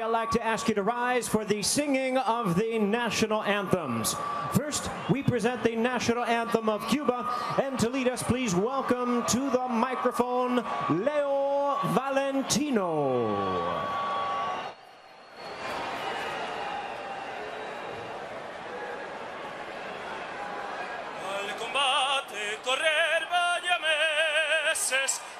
I'd like to ask you to rise for the singing of the national anthems. First, we present the national anthem of Cuba, and to lead us, please welcome to the microphone, Leo Valentino.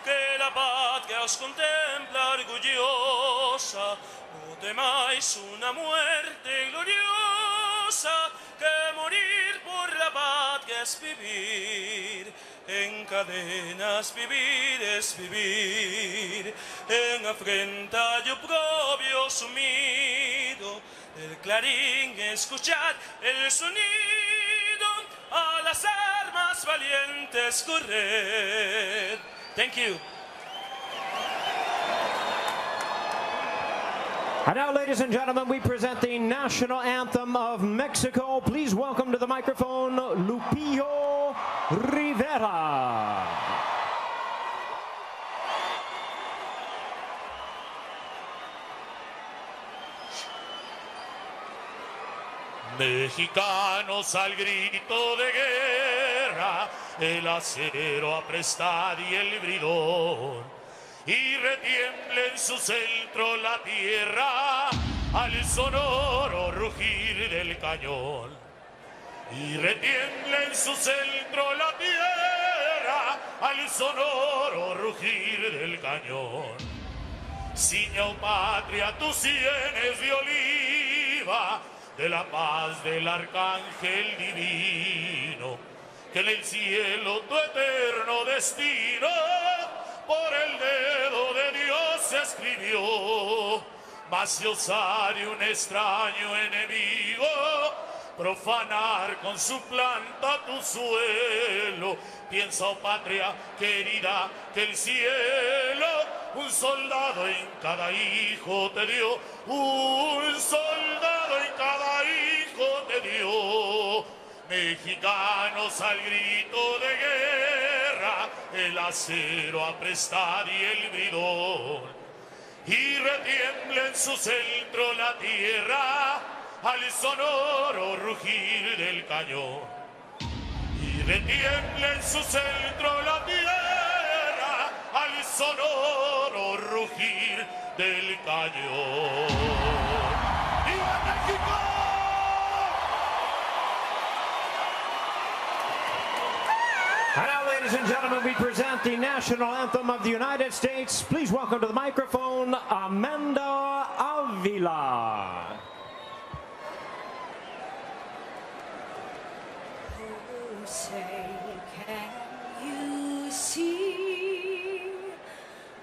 Que la patria os contempla orgullosa, no temáis una muerte gloriosa, que morir por la patria es vivir, en cadenas vivir es vivir, en afrenta y oprobio sumido, del clarín escuchar el sonido, a las armas valientes correr. Thank you. And now, ladies and gentlemen, we present the national anthem of Mexico. Please welcome to the microphone, Lupillo Rivera. Mexicanos al grito de guerra, el acero aprestar y el bridón, y retiembla en su centro la tierra al sonoro rugir del cañón. Y retiembla en su centro la tierra al sonoro rugir del cañón. Ciña, oh patria, tus sienes de oliva, de la paz del arcángel divino, que en el cielo tu eterno destino por el dedo de Dios se escribió. Mas si osare un extraño enemigo profanar con su planta tu suelo, piensa, oh patria querida, que el cielo un soldado en cada hijo te dio, un soldado en cada hijo te dio. Mexicanos al grito de guerra, el acero aprestar y el bridón, y retiembla en su centro la tierra al sonoro rugir del cañón. Y retiembla en su centro la tierra al sonoro rugir del cañón. ¡Viva México! And now, ladies and gentlemen, we present the national anthem of the United States. Please welcome to the microphone, Amanda Avila. Oh, say, can you see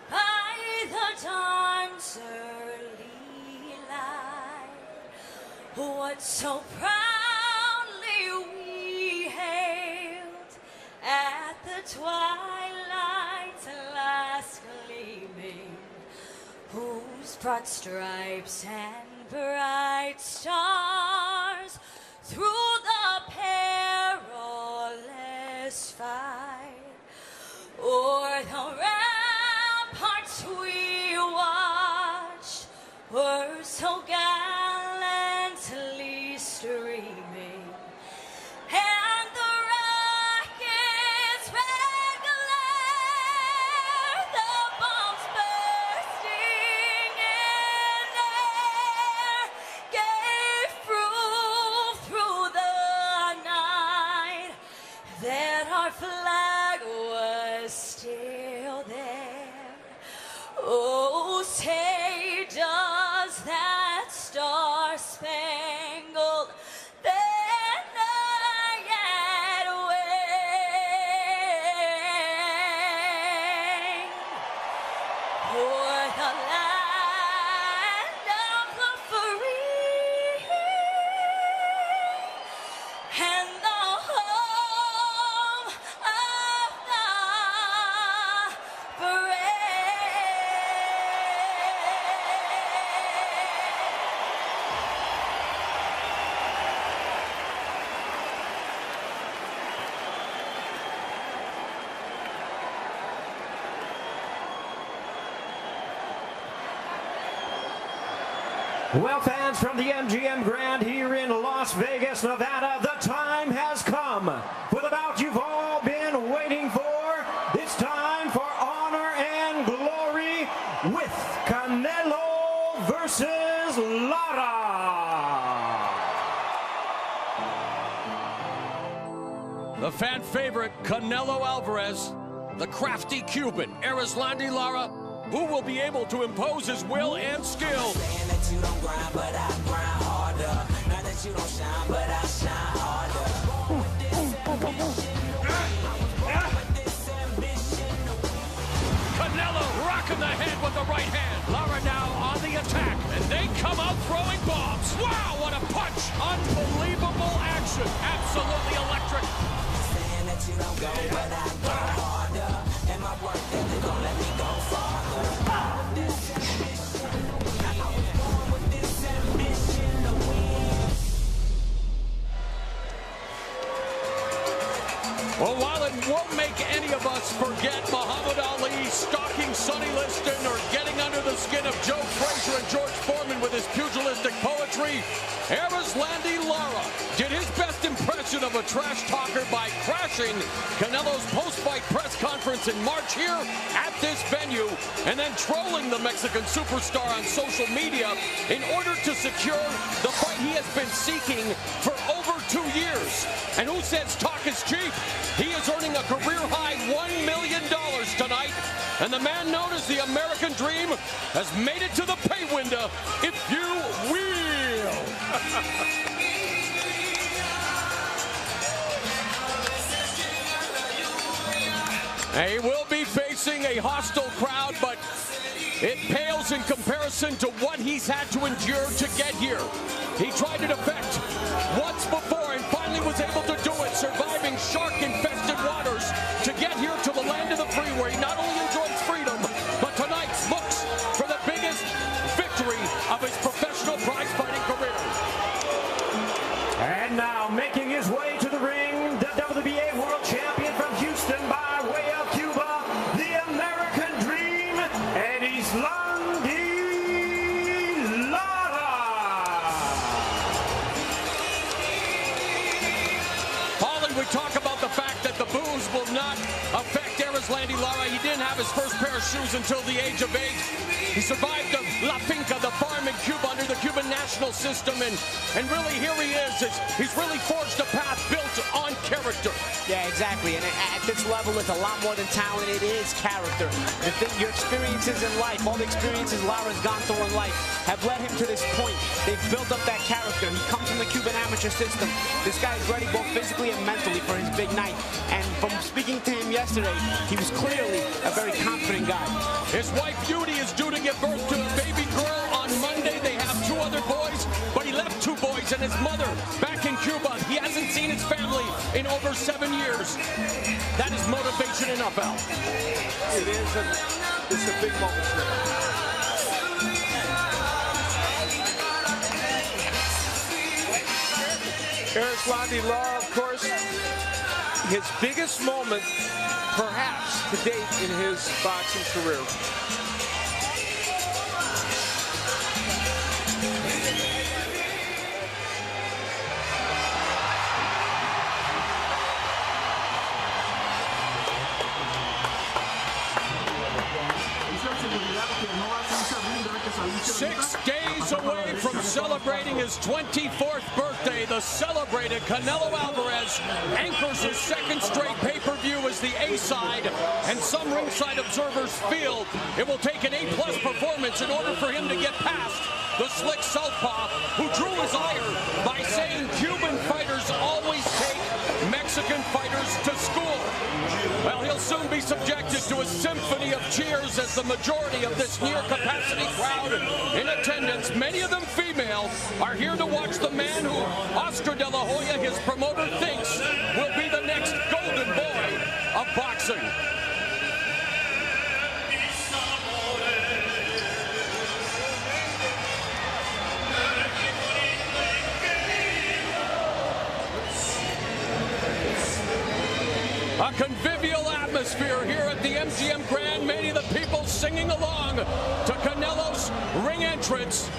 by the dawn's early light what so proudly we hailed at the twilight's last gleaming, whose broad stripes and bright stars through the perilous fight o'er the ramparts we watched were so gallantly streaming, and the rocket's red glare, the bombs bursting in air, gave proof through the night that our flag was still there. Oh, say, does that star Well, fans from the MGM Grand here in Las Vegas, Nevada, the time has come for the bout you've all been waiting for. It's time for honor and glory with Canelo versus Lara. The fan favorite, Canelo Alvarez, the crafty Cuban, Erislandy Lara, who will be able to impose his will and skill. Saying that you don't grind, but I grind harder. Not that you don't shine, but I shine harder. Canelo rocking the head with the right hand. Lara now on the attack, and they come out throwing bombs. Wow, what a punch! Unbelievable action. Absolutely electric. Saying that you don't go, but I go harder. And my work ethic don't let me go farther. Well, while it won't make any of us forget Muhammad Ali stalking Sonny Liston or getting under the skin of Joe Frazier and George Foreman with his pugilistic poetry, Erislandy Lara did his best impression of a trash talker by crashing Canelo's post-fight press conference in March here at this venue and then trolling the Mexican superstar on social media in order to secure the fight he has been seeking for over 2 years. And who says talk is cheap? He is earning a career-high $1 million tonight, and the man known as the American Dream has made it to the pay window, if you will. He will be facing a hostile crowd, but it pales in comparison to what he's had to endure to get here. He tried to defect once before and finally was able to do it, surviving shark-infested waters to get here to the land of the free, where he not only enjoys freedom, but tonight looks for the biggest victory of his professional prize-fighting career. And now, making his way to the ring, the WBA World Champion from Houston by way of Cuba, the American Dream, Erislandy Lara. Holly, we talk about the fact that the booze will not affect Erislandy Lara. He didn't have his first pair of shoes until the age of 8. He survived the La Finca, the farm in Cuba, under the Cuban national system, and really here he is. He's really forged a path built on character. Yeah, exactly. And at this level, it's a lot more than talent. It is character. Your experiences in life, all the experiences Lara's gone through in life, have led him to this point. They've built up that character. He comes from the Cuban amateur system. This guy is ready both physically and mentally for his big night. And from speaking to him yesterday, he was clearly a very confident guy. His wife, Beauty, is due to give birth to a baby girl on Monday. They have 2 other boys, but he left 2 boys and his mother back in Cuba. He hasn't seen his family in over 7 years. That is motivation enough, Al. It is, and it's a big moment for him. Erislandy Lara, of course, his biggest moment, perhaps, to date in his boxing career. Six days away from celebrating his 24th birthday, the celebrated Canelo Alvarez anchors his 2nd straight pay-per-view as the A-side, and some ringside observers feel it will take an A-plus performance in order for him to get past the slick southpaw who drew his ire by saying Cuban fighters always take Mexican fighters to school. Well, he'll soon be subjected to a symphony of cheers as the majority of this near-capacity crowd in attendance, many of them female, are here to watch the man who Oscar De La Hoya, his promoter, thinks will be the next golden boy of boxing. A convivial atmosphere here at the MGM Grand. Many of the people singing along to Canelo's ring entrance.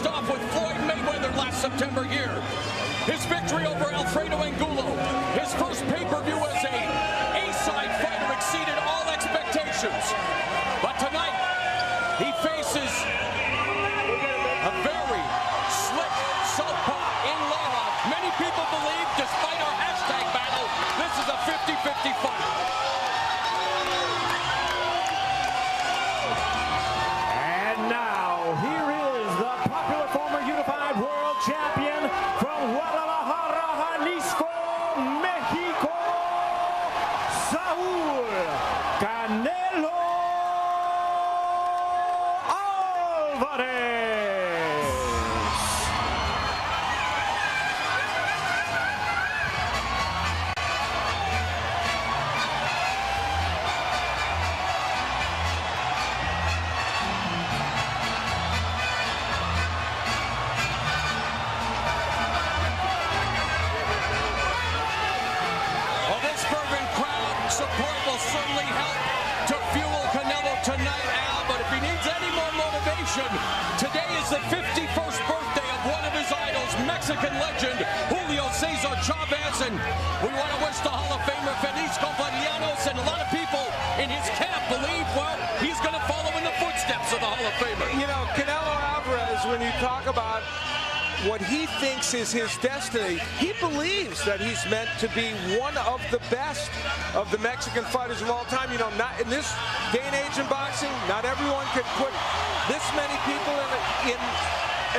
faced off with Floyd Mayweather last September here. His victory over Alfredo Angulo, his first pay-per-view as a A-side fighter, exceeded all expectations. But tonight, he faces a very slick southpaw in Lara. Many people believe, despite our hashtag battle, this is a 50-50 fight. And now, here is the popular former unified world champion from Guadalajara, Jalisco, Mexico, Saúl Canelo Álvarez. Well, this fervent crowd support will certainly help to fuel Canelo tonight, Al, but if he needs any more motivation, today is the 51st birthday of one of his idols, Mexican legend Julio Cesar Chavez, and we want to wish the Hall of Famer Feliz Cumpleaños, and a lot of people in his camp believe, well, he's going to follow in the footsteps of the Hall of Famer. You know, Canelo Alvarez, when you talk about what he thinks is his destiny, he believes that he's meant to be one of the best of the Mexican fighters of all time. You know, not in this day and age in boxing, not everyone can put this many people in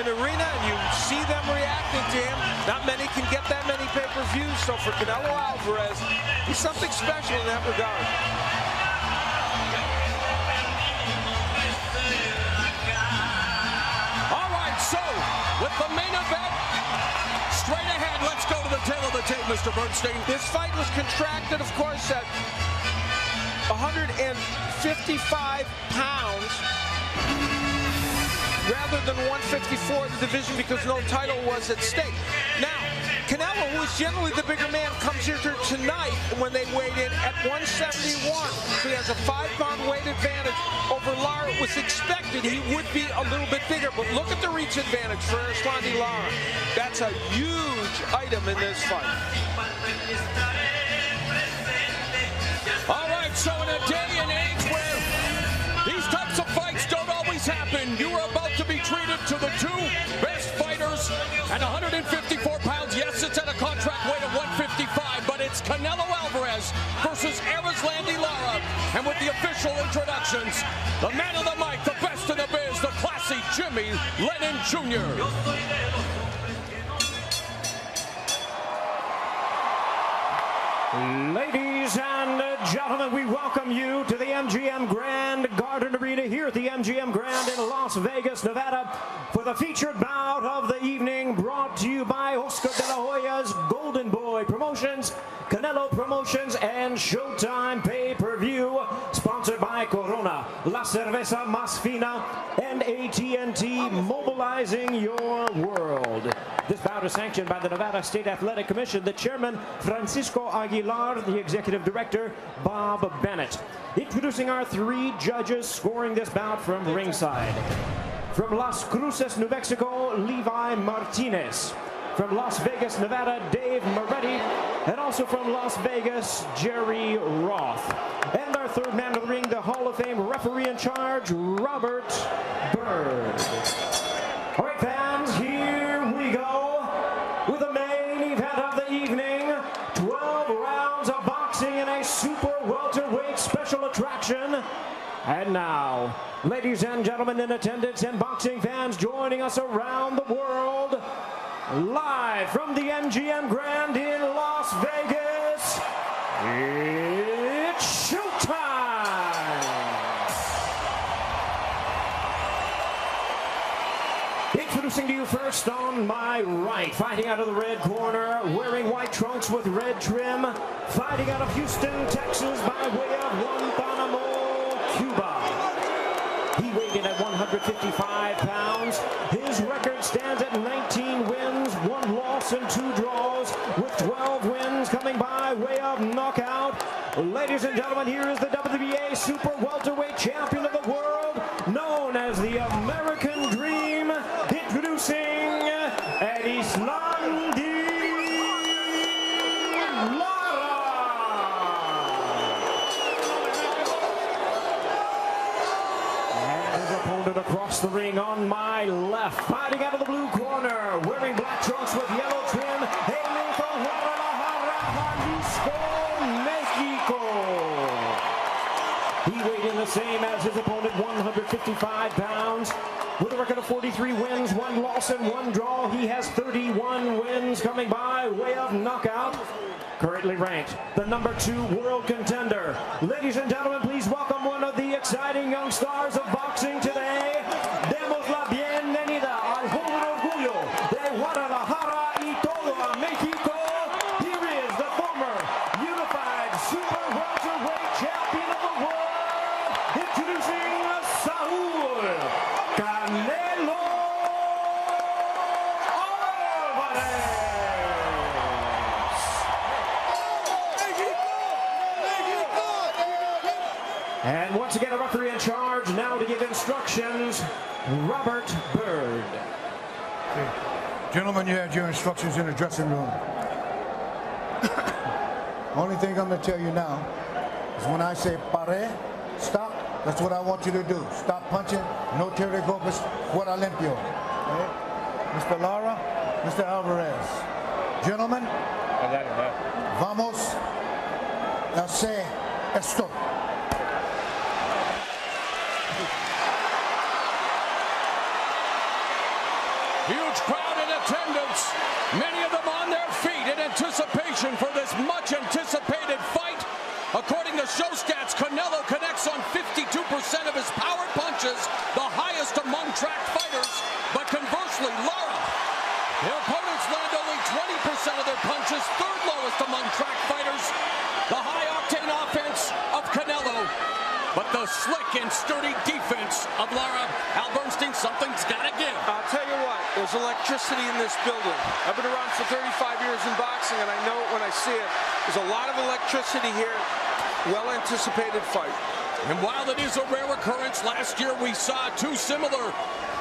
an arena and you see them reacting to him. Not many can get that many pay-per-views. So for Canelo Alvarez, he's something special in that regard. All right, so with the main event straight ahead, let's go to the tail of the tape, Mr. Bernstein. This fight was contracted, of course, at 155 pounds rather than 154 in the division because no title was at stake. Now, Canelo, who is generally the bigger man, comes here tonight when they weighed in at 171. So he has a 5-pound weight advantage over Lara. It was expected he would be a little bit bigger, but look at the reach advantage for Erislandy Lara. That's a huge item in this fight. All right, so in a day and age where these types of fights don't always happen, you are about to be treated to the two best fighters at 154 pounds. Yes, it's at a contract weight of 155, but it's Canelo Alvarez versus Erislandy Lara. And with the official introductions, the man of the mic, the best in the biz, the classy Jimmy Lennon Jr. Ladies and gentlemen, we welcome you to the MGM Grand Garden Arena here at the MGM Grand in Las Vegas, Nevada, for the featured bout of the evening, brought to you by Oscar de la Hoya's Golden Boy Promotions, Canelo Promotions, and Showtime Pay-Per-View, sponsored by Corona, La Cerveza Más Fina, and AT&T, mobilizing your world. This bout is sanctioned by the Nevada State Athletic Commission, the chairman, Francisco Aguilar, the executive director, Bob Bennett. Introducing our three judges scoring this bout from ringside. From Las Cruces, New Mexico, Levi Martinez. From Las Vegas, Nevada, Dave Moretti. And also from Las Vegas, Jerry Roth. And our third man of the ring, the Hall of Fame referee in charge, Robert Bird. All right, fans, here we go with the main event of the evening. 12 rounds of boxing in a super welterweight special attraction. And now, ladies and gentlemen in attendance and boxing fans joining us around the world, live from the MGM Grand in Las Vegas, it's showtime! Introducing to you first on my right, fighting out of the red corner, wearing white trunks with red trim, fighting out of Houston, Texas by way of Guantanamo, Cuba. He weighed in at 155 pounds. His record stands at 19 wins, 1 loss and 2 draws, with 12 wins coming by way of knockout. Ladies and gentlemen, here is the WBA Super Welterweight Champion of the world, known as the American Dream, introducing rounded across the ring on my left. Fighting out of the blue corner, wearing black trunks with yellow trim, hailing from Guadalajara, Jalisco, Mexico. He weighed in the same as his opponent, 155 pounds. With a record of 43 wins, 1 loss, and 1 draw, he has 31 wins coming by way of knockout. Currently ranked the number 2 world contender. Ladies and gentlemen, please welcome one of the exciting young stars of boxing today. Demos la bienvenida al joven orgullo de Guadalajara y todo a Mexico. Here is the former unified super welterweight champion of the world, introducing Saul Canelo Alvarez. And once again, a referee in charge now to give instructions, Robert Bird. Okay. Gentlemen, you had your instructions in the dressing room. Only thing I'm going to tell you now is when I say pare, stop, that's what I want you to do. Stop punching, no te golpes, fuera limpio. Okay? Mr. Lara, Mr. Alvarez. Gentlemen, vamos a hacer esto. Huge crowd in attendance, many of them on their feet in anticipation for this much anticipated fight. According to show stats, Canelo connects on 52% of his power punches, the highest among track fighters. But conversely, Lara, their opponents land only 20% of their punches, 3rd lowest among track fighters. The high-octane offense of Canelo, but the slick and sturdy defense of Lara. Al Bernstein, something's got to give. I'll tell you what, there's electricity in this building. I've been around for 35 years in boxing, and I know it when I see it. There's a lot of electricity here. Well-anticipated fight. And while it is a rare occurrence, last year we saw 2 similar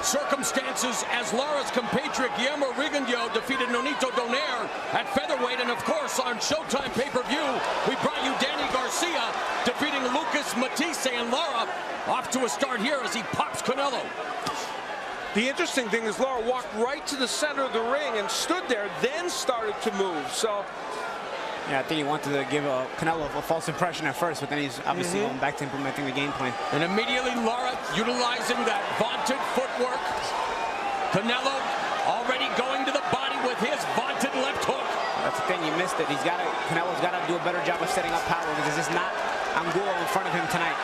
circumstances as Lara's compatriot Guillermo Rigondeaux defeated Nonito Donaire at featherweight, and of course on Showtime pay-per-view we brought you Danny Garcia defeating Lucas Matisse, and Lara off to a start here as he pops Canelo. The interesting thing is Lara walked right to the center of the ring and stood there, then started to move. So Yeah, I think he wanted to give Canelo a false impression at first, but then he's obviously going back to implementing the game plan. And immediately Lara utilizing that vaunted footwork. Canelo already going to the body with his vaunted left hook. That's the thing, you missed it. Canelo's got to do a better job of setting up power, because it's not Angulo in front of him tonight.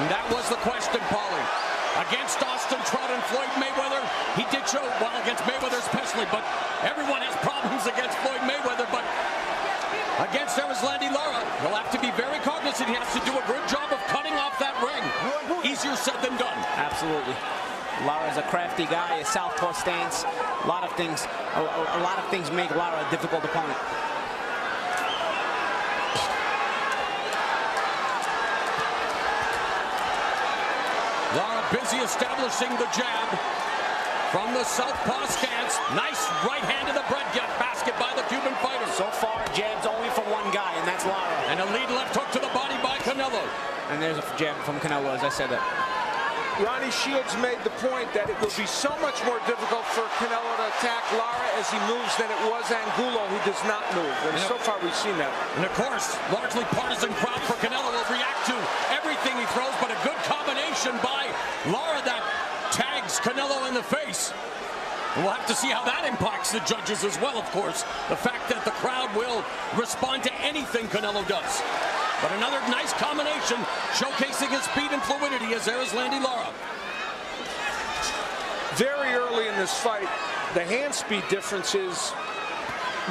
And that was the question, Paulie. Against Austin Trout and Floyd Mayweather, he did show well against Mayweather especially, but everyone has problems against Floyd Mayweather. But against Erislandy Lara, he'll have to be very cognizant. He has to do a good job of cutting off that ring. Easier said than done. Absolutely. Lara's a crafty guy, a southpaw stance. A lot of things make Lara a difficult opponent. Lara busy establishing the jab from the southpaw stance. Nice right hand to the bread basket by the Cuban fighter. So far, jabs only from one guy, and that's Lara. And a lead left hook to the body by Canelo. And there's a jab from Canelo, as I said that. Ronnie Shields made the point that it will be so much more difficult for Canelo to attack Lara as he moves than it was Angulo, who does not move. And so far we've seen that. And of course, largely partisan crowd for Canelo will react to everything he throws, but a good combination by Lara that tags Canelo in the face. And we'll have to see how that impacts the judges as well, of course. The fact that the crowd will respond to anything Canelo does. But another nice combination, showcasing his speed and fluidity as Erislandy Lara. Very early in this fight, the hand speed difference is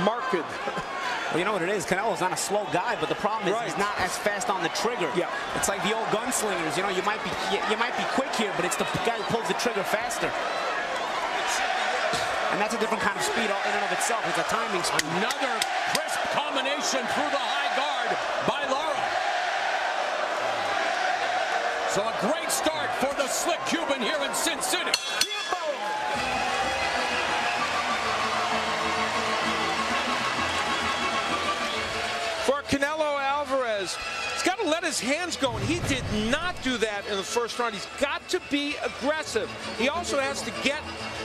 marked. Well, you know what it is? Canelo's not a slow guy, but the problem is he's not as fast on the trigger. Yeah. It's like the old gunslingers. You know, you might be quick here, but it's the guy who pulls the trigger faster. And that's a different kind of speed in and of itself. It's a timing speed. Another crisp combination through the high guard by Lara. So a great start for the slick Cuban here in Sin City. For Canelo Alvarez, it's He's got to let his hands go, and he did not do that in the first round. He's got to be aggressive. He also has to get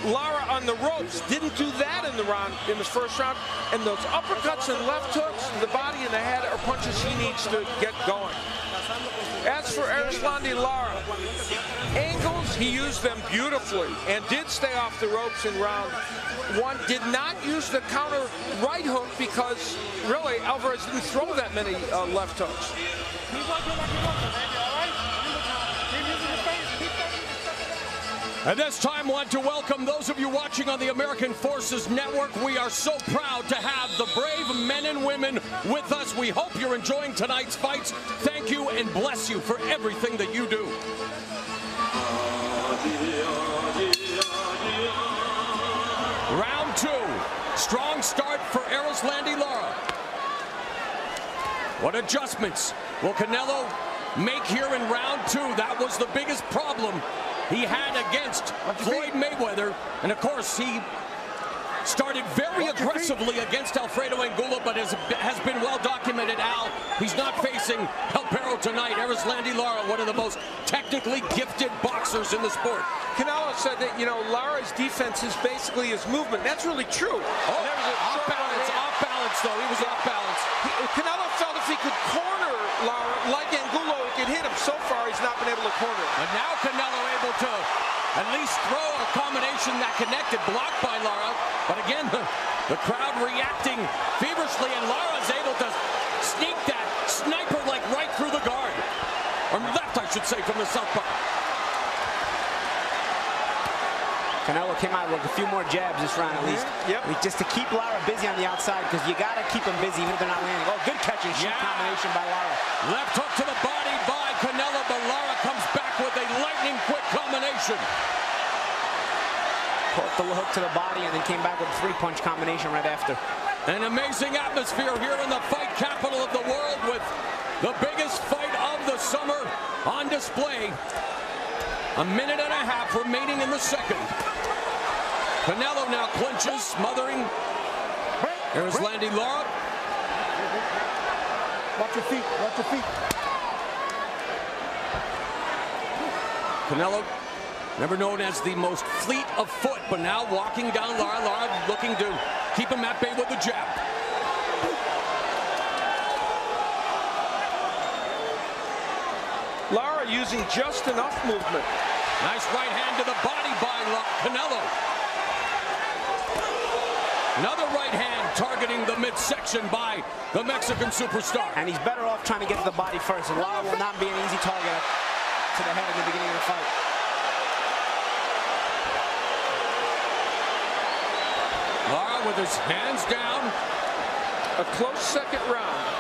Lara on the ropes. Didn't do that in the first round. And those uppercuts and left hooks to the body and the head are punches he needs to get going. As for Erislandy Lara, angles, he used them beautifully and did stay off the ropes in round one. Did not use the counter right hook because really Alvarez didn't throw that many left hooks. And this time, I want to welcome those of you watching on the American Forces Network. We are so proud to have the brave men and women with us. We hope you're enjoying tonight's fights. Thank you and bless you for everything that you do. Round two. Strong start for Erislandy Lara. What adjustments will Canelo make here in round two? That was the biggest problem he had against Floyd Mayweather. And of course, he started very aggressively against Alfredo Angulo, but has been well documented, Al. He's not facing El Perro tonight. Erislandy Lara, one of the most technically gifted boxers in the sport. Canelo said that, you know, Lara's defense is basically his movement. That's really true. Off balance, though. He was off balance. Canelo felt if he could corner Lara like Angulo, he could hit him. So far, he's not been able to corner him. But now Canelo able to at least throw a combination that connected, blocked by Lara. But again, the crowd reacting feverishly, and Lara's able to sneak that sniper like right through the guard. Or left, I should say, from the southpaw. Canelo came out with a few more jabs this round at least. Yep. Just to keep Lara busy on the outside, because you got to keep him busy even if they're not landing. Oh, good catch and shoot combination by Lara. Left hook to the body by Canelo, but Lara comes back with a lightning quick combination. Caught the hook to the body and then came back with a three-punch combination right after. An amazing atmosphere here in the fight capital of the world with the biggest fight of the summer on display. A minute and a half remaining in the second. Canelo now clinches, smothering Erislandy Lara. Watch your feet, watch your feet. Canelo, never known as the most fleet of foot, but now walking down Lara. Lara looking to keep him at bay with the jab. Lara using just enough movement. Nice right hand to the body by Canelo. Another right hand targeting the midsection by the Mexican superstar. And he's better off trying to get to the body first. And Lara will not be an easy target to the head in the beginning of the fight. Lara with his hands down. A close second round.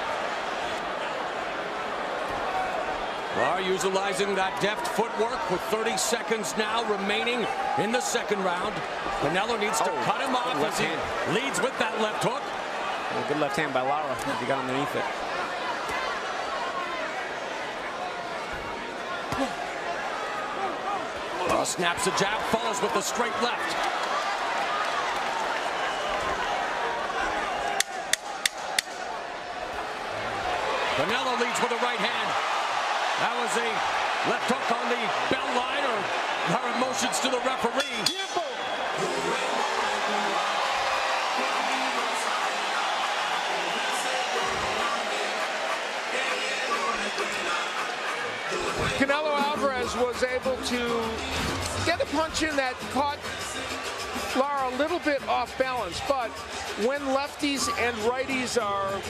Lara utilizing that deft footwork with 30 seconds now remaining in the second round. Canelo needs to cut him off as he leads with that left hook. A good left hand by Lara. He got underneath it. Lara snaps a jab, follows with the straight left. Canelo leads with a right hand. That was a left hook on the bell line, or Lara motions to the referee. Canelo Alvarez was able to get a punch in that caught Lara a little bit off balance, but when lefties and righties are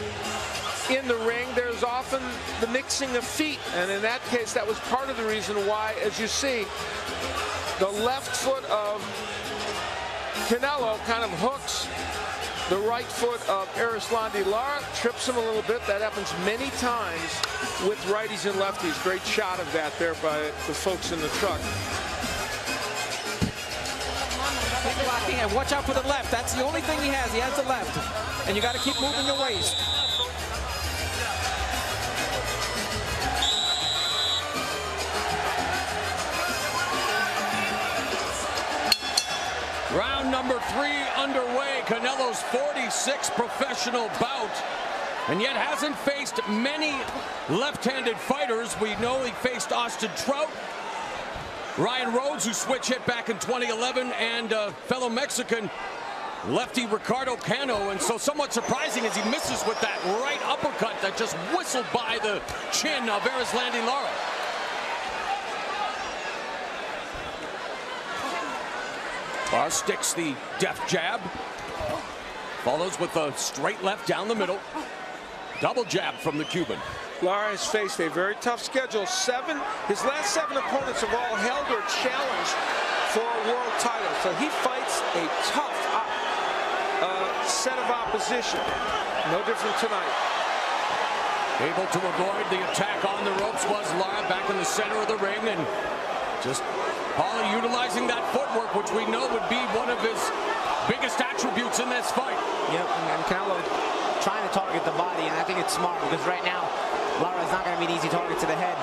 in the ring, there's often the mixing of feet, and in that case, that was part of the reason why, as you see, the left foot of Canelo kind of hooks the right foot of Erislandy Lara, trips him a little bit. That happens many times with righties and lefties. Great shot of that there by the folks in the truck. Keep blocking and watch out for the left. That's the only thing he has. He has the left. And you got to keep moving your waist. Round number 3 underway. Canelo's 46th professional bout. and yet hasn't faced many left-handed fighters. We know he faced Austin Trout, Ryan Rhodes, who switch hit back in 2011, and fellow Mexican lefty Ricardo Cano. And so somewhat surprising as he misses with that right uppercut that just whistled by the chin of Erislandy Lara. Lara sticks the deft jab, follows with a straight left down the middle. Double jab from the Cuban. Lara has faced a very tough schedule. His last 7 opponents have all held or challenged for a world title. So he fights a tough set of opposition. No different tonight. Able to avoid the attack on the ropes was Lara back in the center of the ring, and just Paulie utilizing that footwork, which we know would be one of his biggest attributes in this fight. Yep, and Canelo trying to target the body, and I think it's smart because right now Lara is not going to be an easy target to the head.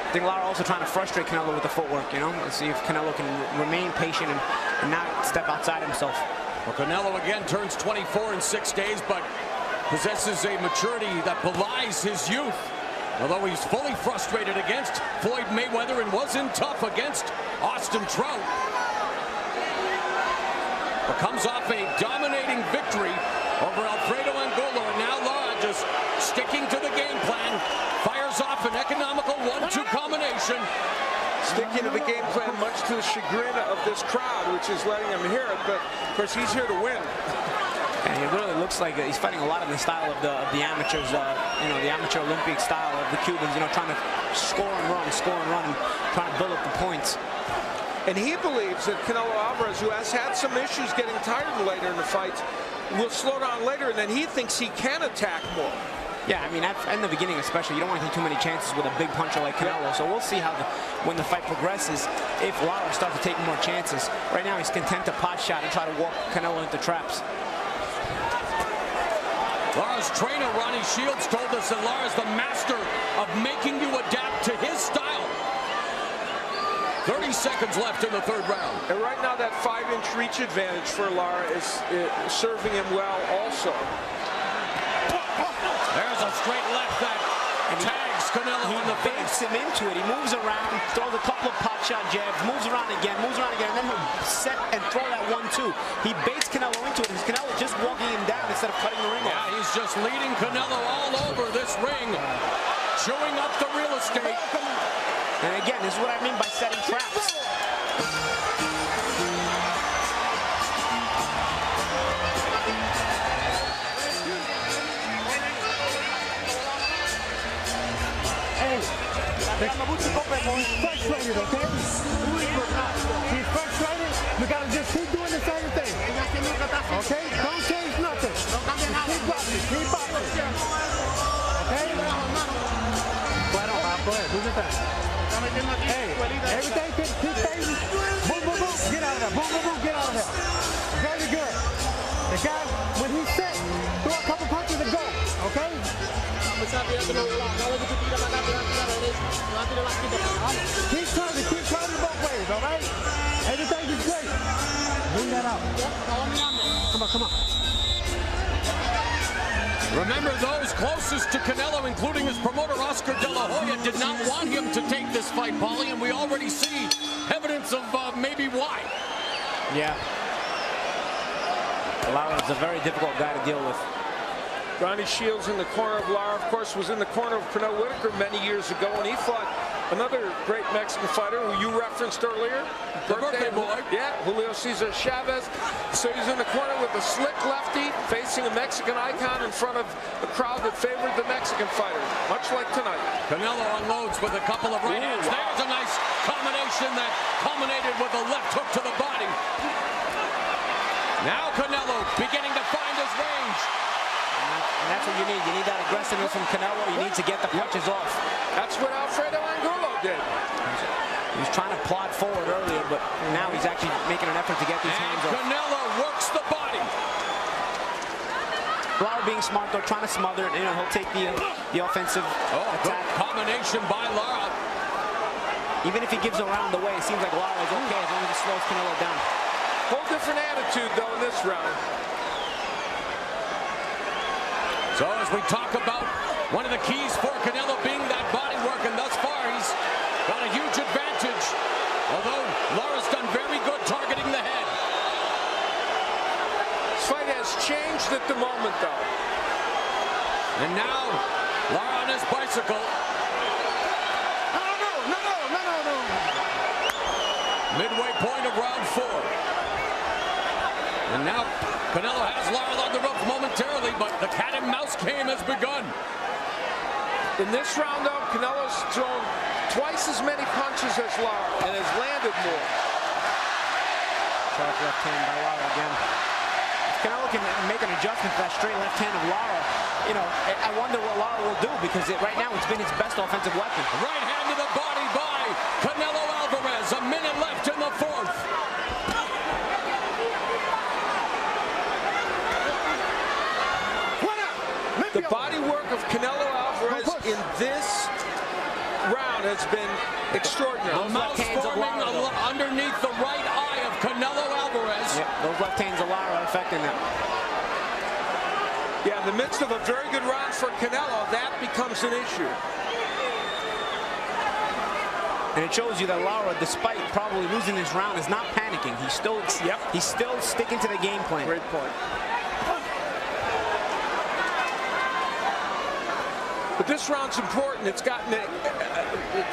I think Lara also trying to frustrate Canelo with the footwork, you know, and see if Canelo can remain patient and not step outside himself. Well, Canelo again turns 24 in 6 days, but possesses a maturity that belies his youth. Although he's fully frustrated against Floyd Mayweather and wasn't tough against Austin Trout. But comes off a dominating victory over Alfredo Angulo, and now Lara just sticking to the game plan, fires off an economical 1-2 combination. Sticking to the game plan, much to the chagrin of this crowd, which is letting him hear it, but of course he's here to win. And it really looks like he's fighting a lot of the style of the amateurs, you know, the amateur Olympic style of the Cubans, you know, trying to score and run, and trying to build up the points. And he believes that Canelo Alvarez, who has had some issues getting tired later in the fights, will slow down later, and then he thinks he can attack more. Yeah, I mean, in the beginning especially, you don't want to take too many chances with a big puncher like Canelo. So we'll see how when the fight progresses, if Lara starts to take more chances. Right now, he's content to pot shot and try to walk Canelo into traps. Lara's trainer, Ronnie Shields, told us that Lara's the master of making you adapt to his style. 30 seconds left in the 3rd round. And right now, that 5-inch reach advantage for Lara is serving him well also. There's a straight left that tags Canelo in the face. He him into it. He moves around, throws a couple of pot shot jabs, moves around again, and then he'll set and throw that 1-2. He baits Canelo into it, and Canelo just walking him down instead of cutting the ring off. Yeah, he's just leading Canelo all over this ring, chewing up the real estate. And again, this is what I mean by setting traps. He's frustrated, okay? He's frustrated. We gotta just keep doing the same thing. Okay? Don't change nothing. Keep boxing. Keep boxing. Okay? Go ahead. Do your thing. Hey, everything keep phasing. Boom, boom, boom. Get out of there. Boom, boom, boom. Get out of there. Very good. The guy, when he's set, throw a couple punches and go. Okay? Keep turning both ways, all right? Everything is great. Bring that out. Come on. Remember, those closest to Canelo, including his promoter Oscar De La Hoya, did not want him to take this fight, Paulie, and we already see evidence of maybe why. Yeah. Lara is a very difficult guy to deal with. Ronnie Shields in the corner of Lara, of course, was in the corner of Pernell Whitaker many years ago, and he fought another great Mexican fighter who you referenced earlier. Birthday boy. Yeah, Julio Cesar Chavez. So he's in the corner with a slick lefty facing a Mexican icon in front of a crowd that favored the Mexican fighter, much like tonight. Canelo unloads with a couple of right hands. Wow. There's a nice combination that culminated with a left hook to the body. Now Canelo beginning to find his range. And that's what you need. You need that aggressiveness from Canelo. You need to get the punches off. That's what Alfredo Angulo did. He was trying to plod forward earlier, but now he's actually making an effort to get these hands off. Canelo works the body. Lara being smart, though, trying to smother it. You know, he'll take the offensive attack. Good combination by Lara. Even if he gives around the way, it seems like Lara is okay as long as he slows Canelo down. Whole different attitude, though, in this round. So as we talk about one of the keys for Canelo being that body work, and thus far he's got a huge advantage. Although Lara's done very good targeting the head. This fight has changed at the moment, though. And now Lara on his bicycle. No. Midway point of round 4. And now Canelo has Lara on the ropes momentarily, but the cat and mouse game has begun. In this round, though, Canelo's thrown twice as many punches as Lara and has landed more. Sharp left hand by Lara again. If Canelo can make an adjustment for that straight left hand of Lara, you know, I wonder what Lara will do, because right now it's been his best offensive weapon. Right hand to the body by Canelo Alvarez. A minute left in the 4th. The body work of Canelo Alvarez in this round has been extraordinary. The mouse forming underneath the right eye of Canelo Alvarez. Yep, those left hands of Lara are affecting them. Yeah, in the midst of a very good round for Canelo, that becomes an issue. And it shows you that Lara, despite probably losing this round, is not panicking. He's still sticking to the game plan. Great point. But this round's important. It's gotten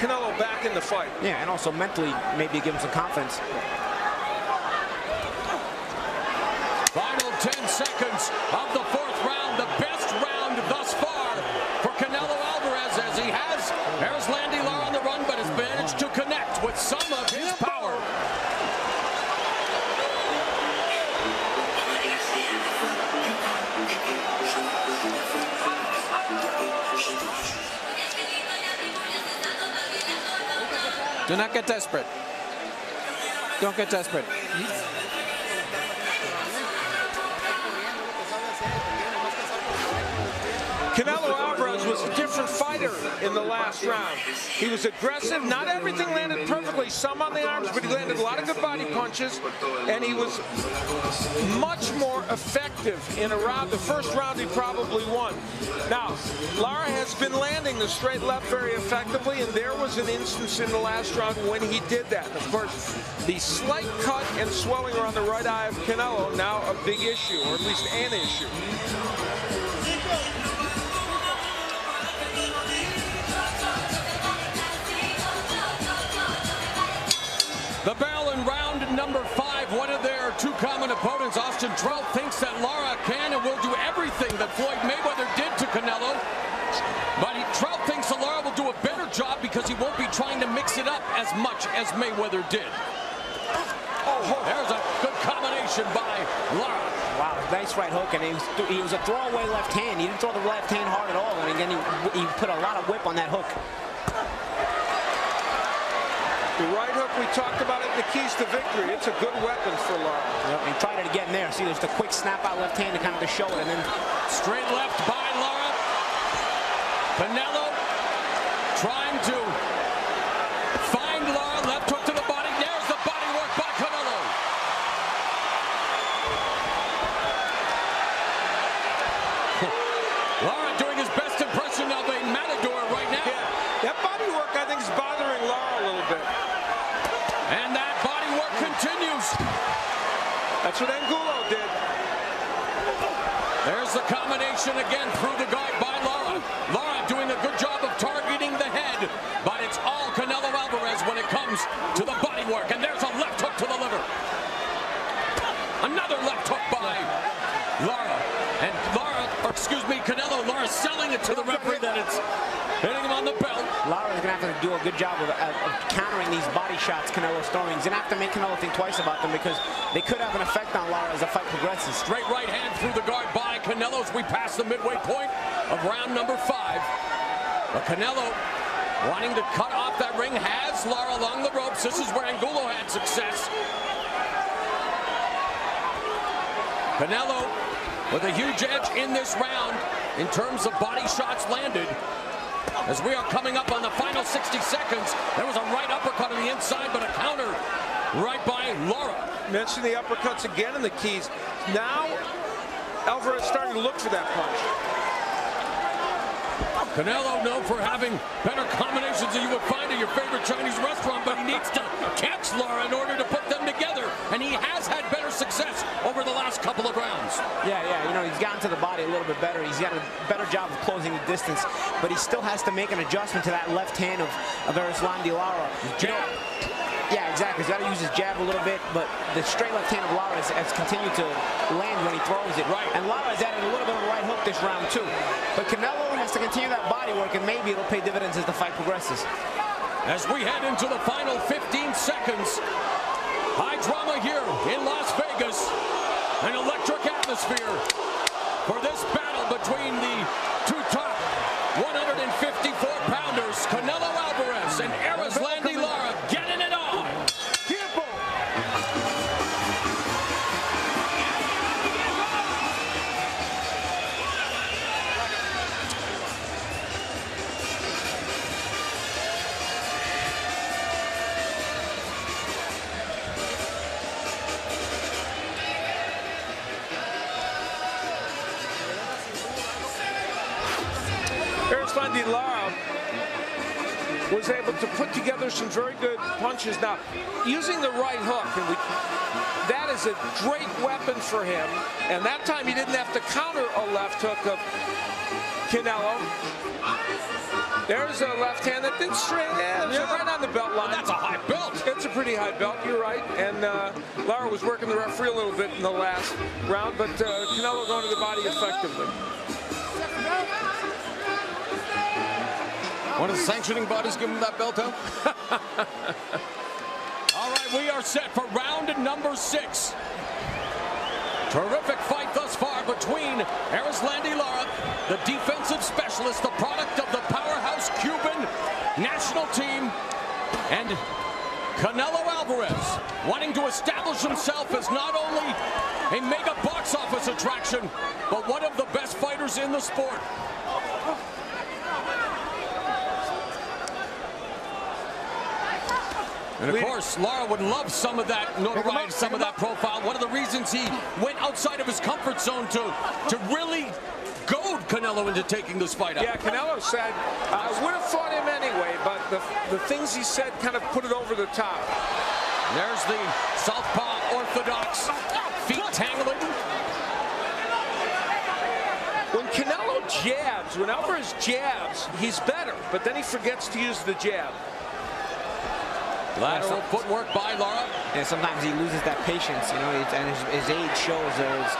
Canelo back in the fight. Yeah, and also mentally, maybe give him some confidence. Final 10 seconds of the 4th round. The best round thus far for Canelo Alvarez, as he has. There's Landy Lara on the run, but has managed to connect with some of his power. Do not get desperate. Don't get desperate. Canelo Alvarez was a different fighter in the last round. He was aggressive. Not everything landed perfectly. Some on the arms, but he landed a lot of good body punches. And he was much more effective in a round. The first round he probably won. Now, Lara has been landing the straight left very effectively, and there was an instance in the last round when he did that. Of course, the slight cut and swelling around the right eye of Canelo, now a big issue, or at least an issue. The bell in round number 5. One of their two common opponents, Austin Trout, thinks that Lara can and will do everything that Floyd Mayweather did to Canelo. But Trout thinks that Lara will do a better job because he won't be trying to mix it up as much as Mayweather did. There's a good combination by Lara. Wow, nice right hook, and he was a throwaway left hand. He didn't throw the left hand hard at all, and again, he put a lot of whip on that hook. The right hook, we talked about it, the keys to victory. It's a good weapon for Lara. Yep, and tried it again there. See, there's the quick snap out left hand to kind of to show it, and then straight left by Lara. Canelo trying to find Lara. Left hook to the body. There's the body work by Canelo. Lara doing his best impression of a matador right now. Yeah, that body work, I think, is bothering Lara a little bit. And that body work continues. That's what Angulo did. There's the combination again through the guard by Lara. Lara doing a good job of targeting the head, but it's all Canelo Alvarez when it comes to the body work. And there's a left hook to the liver. Another left hook by Lara. And Canelo, Lara selling it to the referee that it's hitting him on the belt. Lara's going to have to do a good job of countering these body shots Canelo's throwing. He's going to have to make Canelo think twice about them because they could have an effect on Lara as the fight progresses. Straight right hand through the guard by Canelo as we pass the midway point of round number 5. But Canelo, wanting to cut off that ring, has Lara along the ropes. This is where Angulo had success. Canelo with a huge edge in this round in terms of body shots landed. As we are coming up on the final 60 seconds, there was a right uppercut on the inside, but a counter right by Lara. Mention the uppercuts again in the keys. Now, Alvarez starting to look for that punch. Canelo known for having better combinations than you would find at your favorite Chinese restaurant, but he needs to catch Lara in order to put them together, and he has had better success over the last couple of rounds. Yeah, you know, he's gotten to the body a little bit better. He's got a better job of closing the distance, but he still has to make an adjustment to that left hand of Erislandy Lara. Jab. Yeah, exactly. He's got to use his jab a little bit, but the straight left hand of Lara has continued to land when he throws it. Right. And Lara's added a little bit of a right hook this round, too. But Canelo has to continue that body work, and maybe it'll pay dividends as the fight progresses. As we head into the final 15 seconds, high drama here in Las Vegas. An electric atmosphere for this battle between the two top 154-pounders, Canelo Alvarez and Erislandy Lara, getting it on. Erislandy Lara was able to put together some very good punches. Now, using the right hook, and that is a great weapon for him. And that time he didn't have to counter a left hook of Canelo. There's a left hand that did straight, right on the belt line. That's a high belt. It's a pretty high belt, you're right. And Lara was working the referee a little bit in the last round, but Canelo going to the body effectively. One of the sanctioning bodies give him that belt out. All right, we are set for round number 6. Terrific fight thus far between Erislandy Lara, the defensive specialist, the product of the powerhouse Cuban national team, and Canelo Alvarez, wanting to establish himself as not only a mega box office attraction, but one of the best fighters in the sport. And of course, Lara would love some of that notoriety, some of that profile. One of the reasons he went outside of his comfort zone to really goad Canelo into taking this fight out. Yeah, Canelo said, I would have fought him anyway, but the things he said kind of put it over the top. There's the southpaw orthodox feet tangling. When Canelo jabs, when Alvarez jabs, he's better, but then he forgets to use the jab. Lateral footwork by Lara. And sometimes he loses that patience, you know, and his age shows there's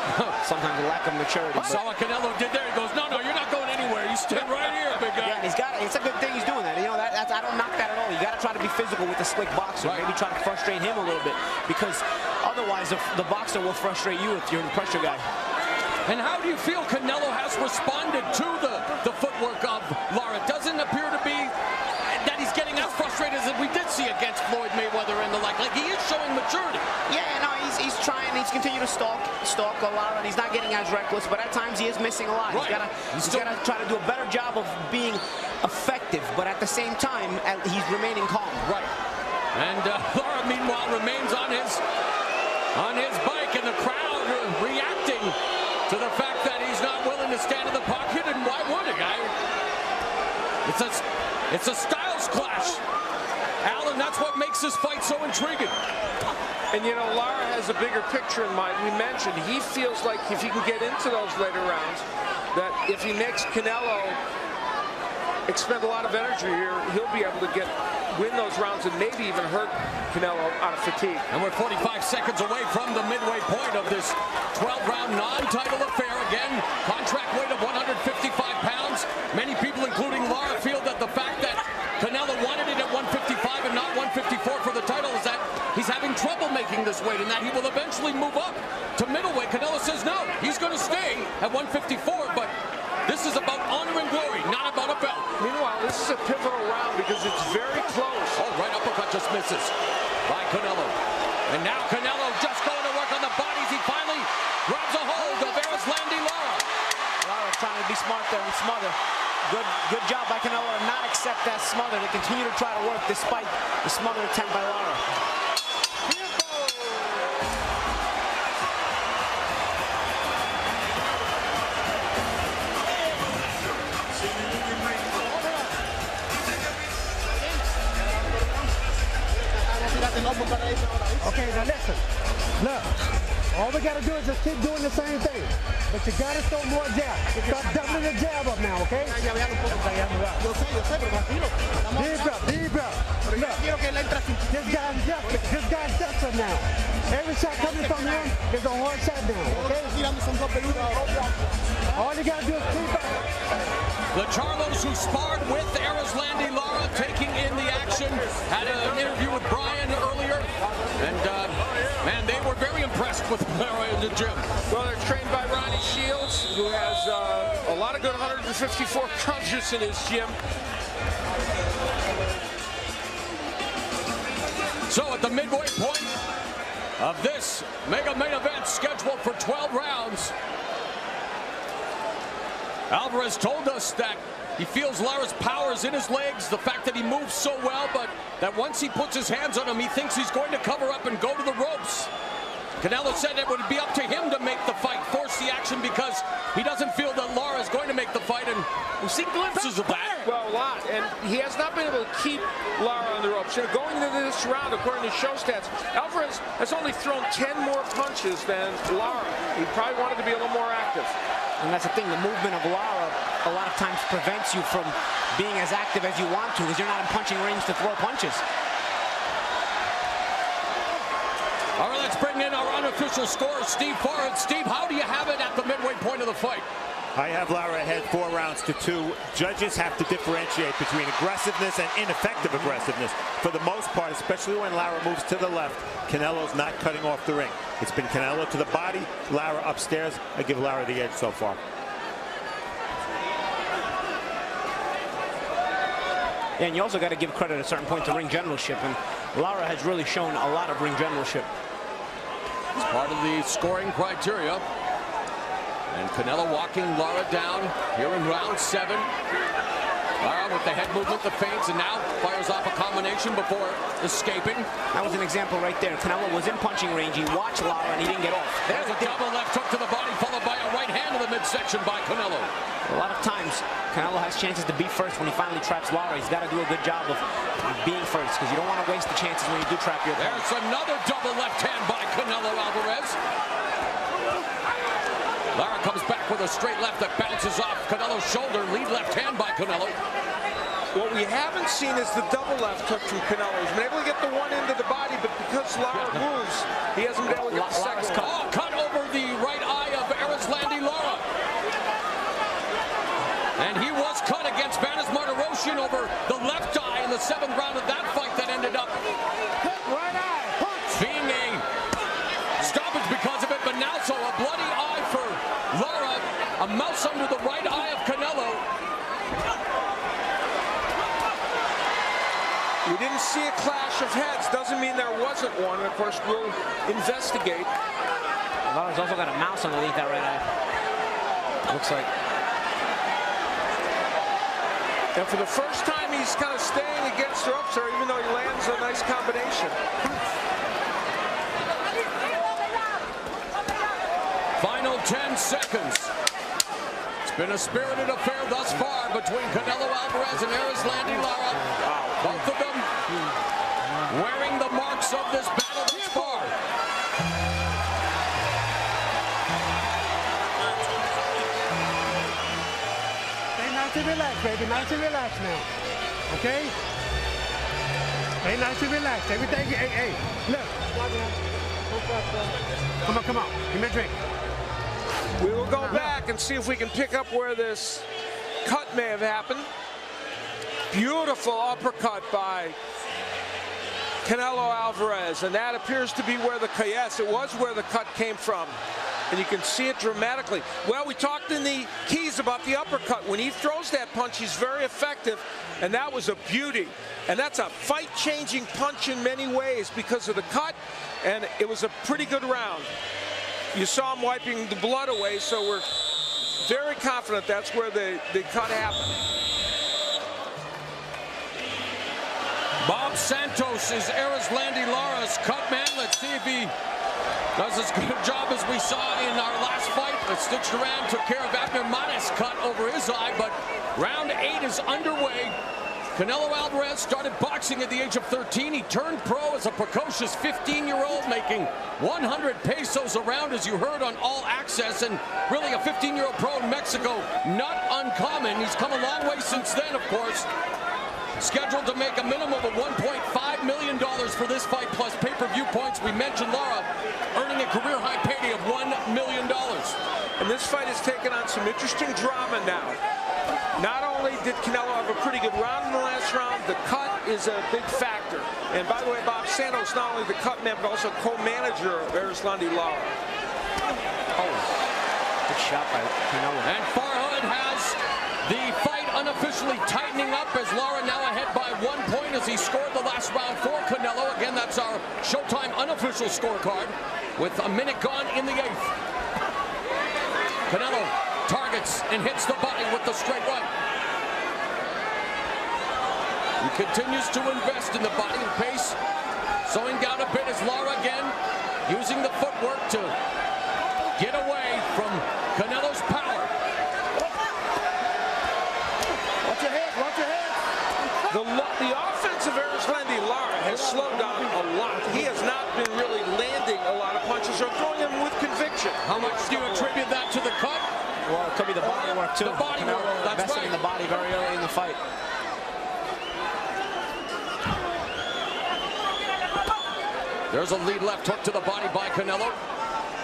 sometimes a lack of maturity. Saw what Canelo did there. He goes, no, you're not going anywhere. You stand right here, big guy. Yeah, and it's a good thing he's doing that. You know, I don't knock that at all. You got to try to be physical with the slick boxer. Right. Maybe try to frustrate him a little bit, because otherwise the boxer will frustrate you if you're the pressure guy. And how do you feel Canelo has responded to the footwork of Lara? It doesn't appear to be that he's getting as frustrated as we did see against Floyd Mayweather and the like. Like, he is showing maturity. Yeah, no, he's trying. He's continued to stalk Lara, and he's not getting as reckless. But at times he is missing a lot. Right. He's got to try to do a better job of being effective, but at the same time, he's remaining calm. Right. And Lara, meanwhile, remains on his bike, and the crowd reacting to the fact that he's not willing to stand in the pocket. And why would a guy? It's a styles clash, Alan. That's what makes this fight so intriguing. And you know, Lara has a bigger picture in mind. We mentioned he feels like if he can get into those later rounds, that if he makes Canelo expend a lot of energy here, he'll be able to win those rounds and maybe even hurt Canelo out of fatigue. And we're 45 seconds away from the midway point of this 12-round non-title affair. Again, contract weight of 155 pounds. Many people, including Lara, feel that the fact that Canelo wanted it at 155 and not 154 for the title is that he's having trouble making this weight, and that he will eventually move up to middleweight. Canelo says no, he's going to stay at 154, but this is about honor and glory, not about a belt. Meanwhile, this is a pivotal round because it's very close. Oh, right uppercut just misses by Canelo. And now Canelo just going to work on the bodies. He finally grabs a hold of Erislandy Lara. Lara trying to be smart there and smother. Good job by Canelo to not accept that smother, to continue to try to work despite the smother attempt by Lara. Okay, now listen. Look, all we gotta do is just keep doing the same thing. But you gotta throw more jab. Stop doubling the jab up now, okay? Yo sé, pero tranquilo. Deep breath. Look, this guy's desperate now. Every shot coming from him is a hard shot now, okay? All you gotta do is keep up. The Charlos who sparred with Erislandy Lara taking in the action. Had an interview with Brian earlier. And, man, they were very impressed with Lara in the gym. Well, they're trained by Ronnie Shields, who has a lot of good 154 punches in his gym. So at the midway point of this mega main event scheduled for 12 rounds, Alvarez told us that he feels Lara's power is in his legs, the fact that he moves so well, but that once he puts his hands on him, he thinks he's going to cover up and go to the ropes. Canelo said it would be up to him to make the fight, force the action, because he doesn't feel that Lara is going to make the fight, and we've seen glimpses of that. Well, a lot, and he has not been able to keep Lara on the ropes. You know, going into this round, according to show stats, Alvarez has only thrown 10 more punches than Lara. He probably wanted to be a little more active. And that's the thing, the movement of Lara a lot of times prevents you from being as active as you want to, because you're not in punching range to throw punches. All right, let's bring in our unofficial scorer, Steve Forrest. Steve, how do you have it at the midway point of the fight? I have Lara ahead 4 rounds to 2. Judges have to differentiate between aggressiveness and ineffective aggressiveness. For the most part, especially when Lara moves to the left, Canelo's not cutting off the ring. It's been Canelo to the body, Lara upstairs. I give Lara the edge so far. Yeah, and you also got to give credit at a certain point to ring generalship, and Lara has really shown a lot of ring generalship. It's part of the scoring criteria. And Canelo walking Lara down here in round 7. Lara with the head movement, the feints, and now fires off a combination before escaping. That was an example right there. Canelo was in punching range. He watched Lara, and he didn't get off. There's a double left hook to the body, followed by a right hand to the midsection by Canelo. A lot of times, Canelo has chances to be first when he finally traps Lara. He's got to do a good job of being first, because you don't want to waste the chances when you do trap your opponent. There's another double left hand by Canelo Alvarez. Lara comes back with a straight left that bounces off Canelo's shoulder. Lead left hand by Canelo. What we haven't seen is the double left hook from Canelo. He's been able to get the one into the body, but because Lara moves, he hasn't been able to get the second one. Oh, cut over the right eye of Erislandy Lara. And he was cut against Vanis Martirosyan over the left eye in the 7th round of that fight that ended up being a stoppage because of it, but now so a bloody eye for Lara, a mouse under the right eye of Canelo. We didn't see a clash of heads. Doesn't mean there wasn't one. Of course, we'll investigate. Lara's also got a mouse underneath that right eye. Looks like. And for the first time, he's kind of staying against the ropes there, even though he lands a nice combination. Final 10 seconds. It's been a spirited affair thus far between Canelo Alvarez and Erislandy Lara. Both of them wearing the marks of this battle thus far. Stay nice and relaxed, baby. Nice and relaxed now. Okay? Stay nice and relaxed. Everything, hey, look. Come on. Give me a drink. We will go back and see if we can pick up where this cut may have happened. Beautiful uppercut by Canelo Alvarez, and that appears to be where the yes, it was where the cut came from. And you can see it dramatically. Well, we talked in the keys about the uppercut. When he throws that punch, he's very effective, and that was a beauty. And that's a fight-changing punch in many ways because of the cut, and it was a pretty good round. You saw him wiping the blood away, so we're very confident that's where the cut happened. Bob Santos is Erislandy Lara's cut man. Let's see if he does as good a job as we saw in our last fight. Stitch Duran took care of Abner Manes' cut over his eye, but round 8 is underway. Canelo Alvarez started boxing at the age of 13. He turned pro as a precocious 15-year-old, making 100 pesos a round, as you heard on All Access, and really a 15-year-old pro in Mexico, not uncommon. He's come a long way since then, of course. Scheduled to make a minimum of $1.5 million for this fight, plus pay-per-view points. We mentioned Lara earning a career-high payday of $1 million. And this fight has taken on some interesting drama now. Not only did Canelo have a pretty good round in the last round, the cut is a big factor. And by the way, Bob Santos, not only the cut man, but also co-manager of Erislandy Lara. Oh, good shot by Canelo. And Farhood has the fight unofficially tightening up, as Lara now ahead by 1 point as he scored the last round for Canelo. Again, that's our Showtime unofficial scorecard with a minute gone in the 8th. Canelo targets and hits the body with the straight right. He continues to invest in the body and pace, slowing down a bit as Lara again using the footwork to get away from Canelo's power. Watch your head, watch your head. The offense of Erislandy Lara has slowed down a lot. He has not been really landing a lot of punches or throwing them with conviction. How much do you attribute that to the cut? Well, it could be the body work, too. The body Canelo work, that's invested in the body very early in the fight. There's a lead left hook to the body by Canelo.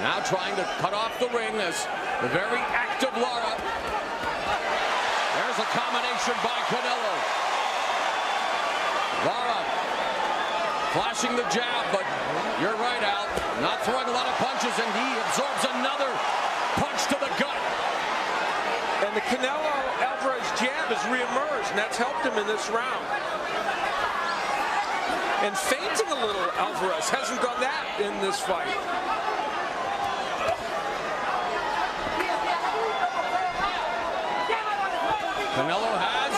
Now trying to cut off the ring as the very active Lara. There's a combination by Canelo. Lara flashing the jab, but you're right, Al. Not throwing a lot of punches, and he absorbs another punch to the gut. And the Canelo Alvarez jab has reemerged, and that's helped him in this round. And feinting a little, Alvarez hasn't done that in this fight. Canelo has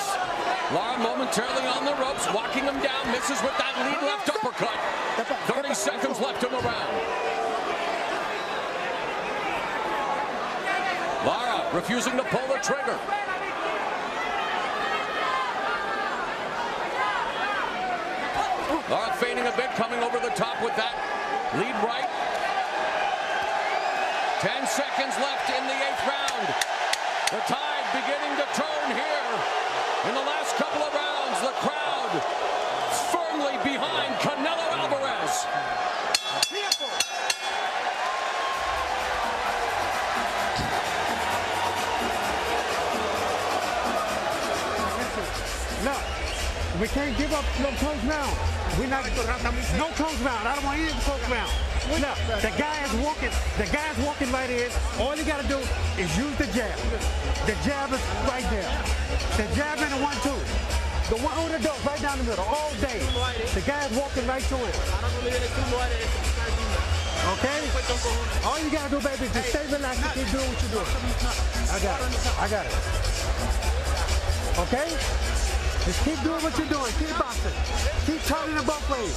Lara momentarily on the ropes, walking him down, misses with that lead left uppercut. 30 seconds left in the round. Lara refusing to pull the trigger. Lara feigning a bit, coming over the top with that lead right. 10 seconds left in the 8th round. The tide beginning to turn here. In the last couple of rounds, the crowd firmly behind Canelo Alvarez. Look, we can't give up no close round. We're not no close round. I don't want any close round. Look, the guy is walking right in. All you gotta do is use the jab. The jab is right there. The jab and the 1-2. The one on the door, right down the middle, all day. The guy is walking right to it. Okay? All you gotta do, baby, is just stay relaxed and keep doing what you're doing. I got it. I got it. Okay? Just keep doing what you're doing. Keep boxing. Keep turning it both ways.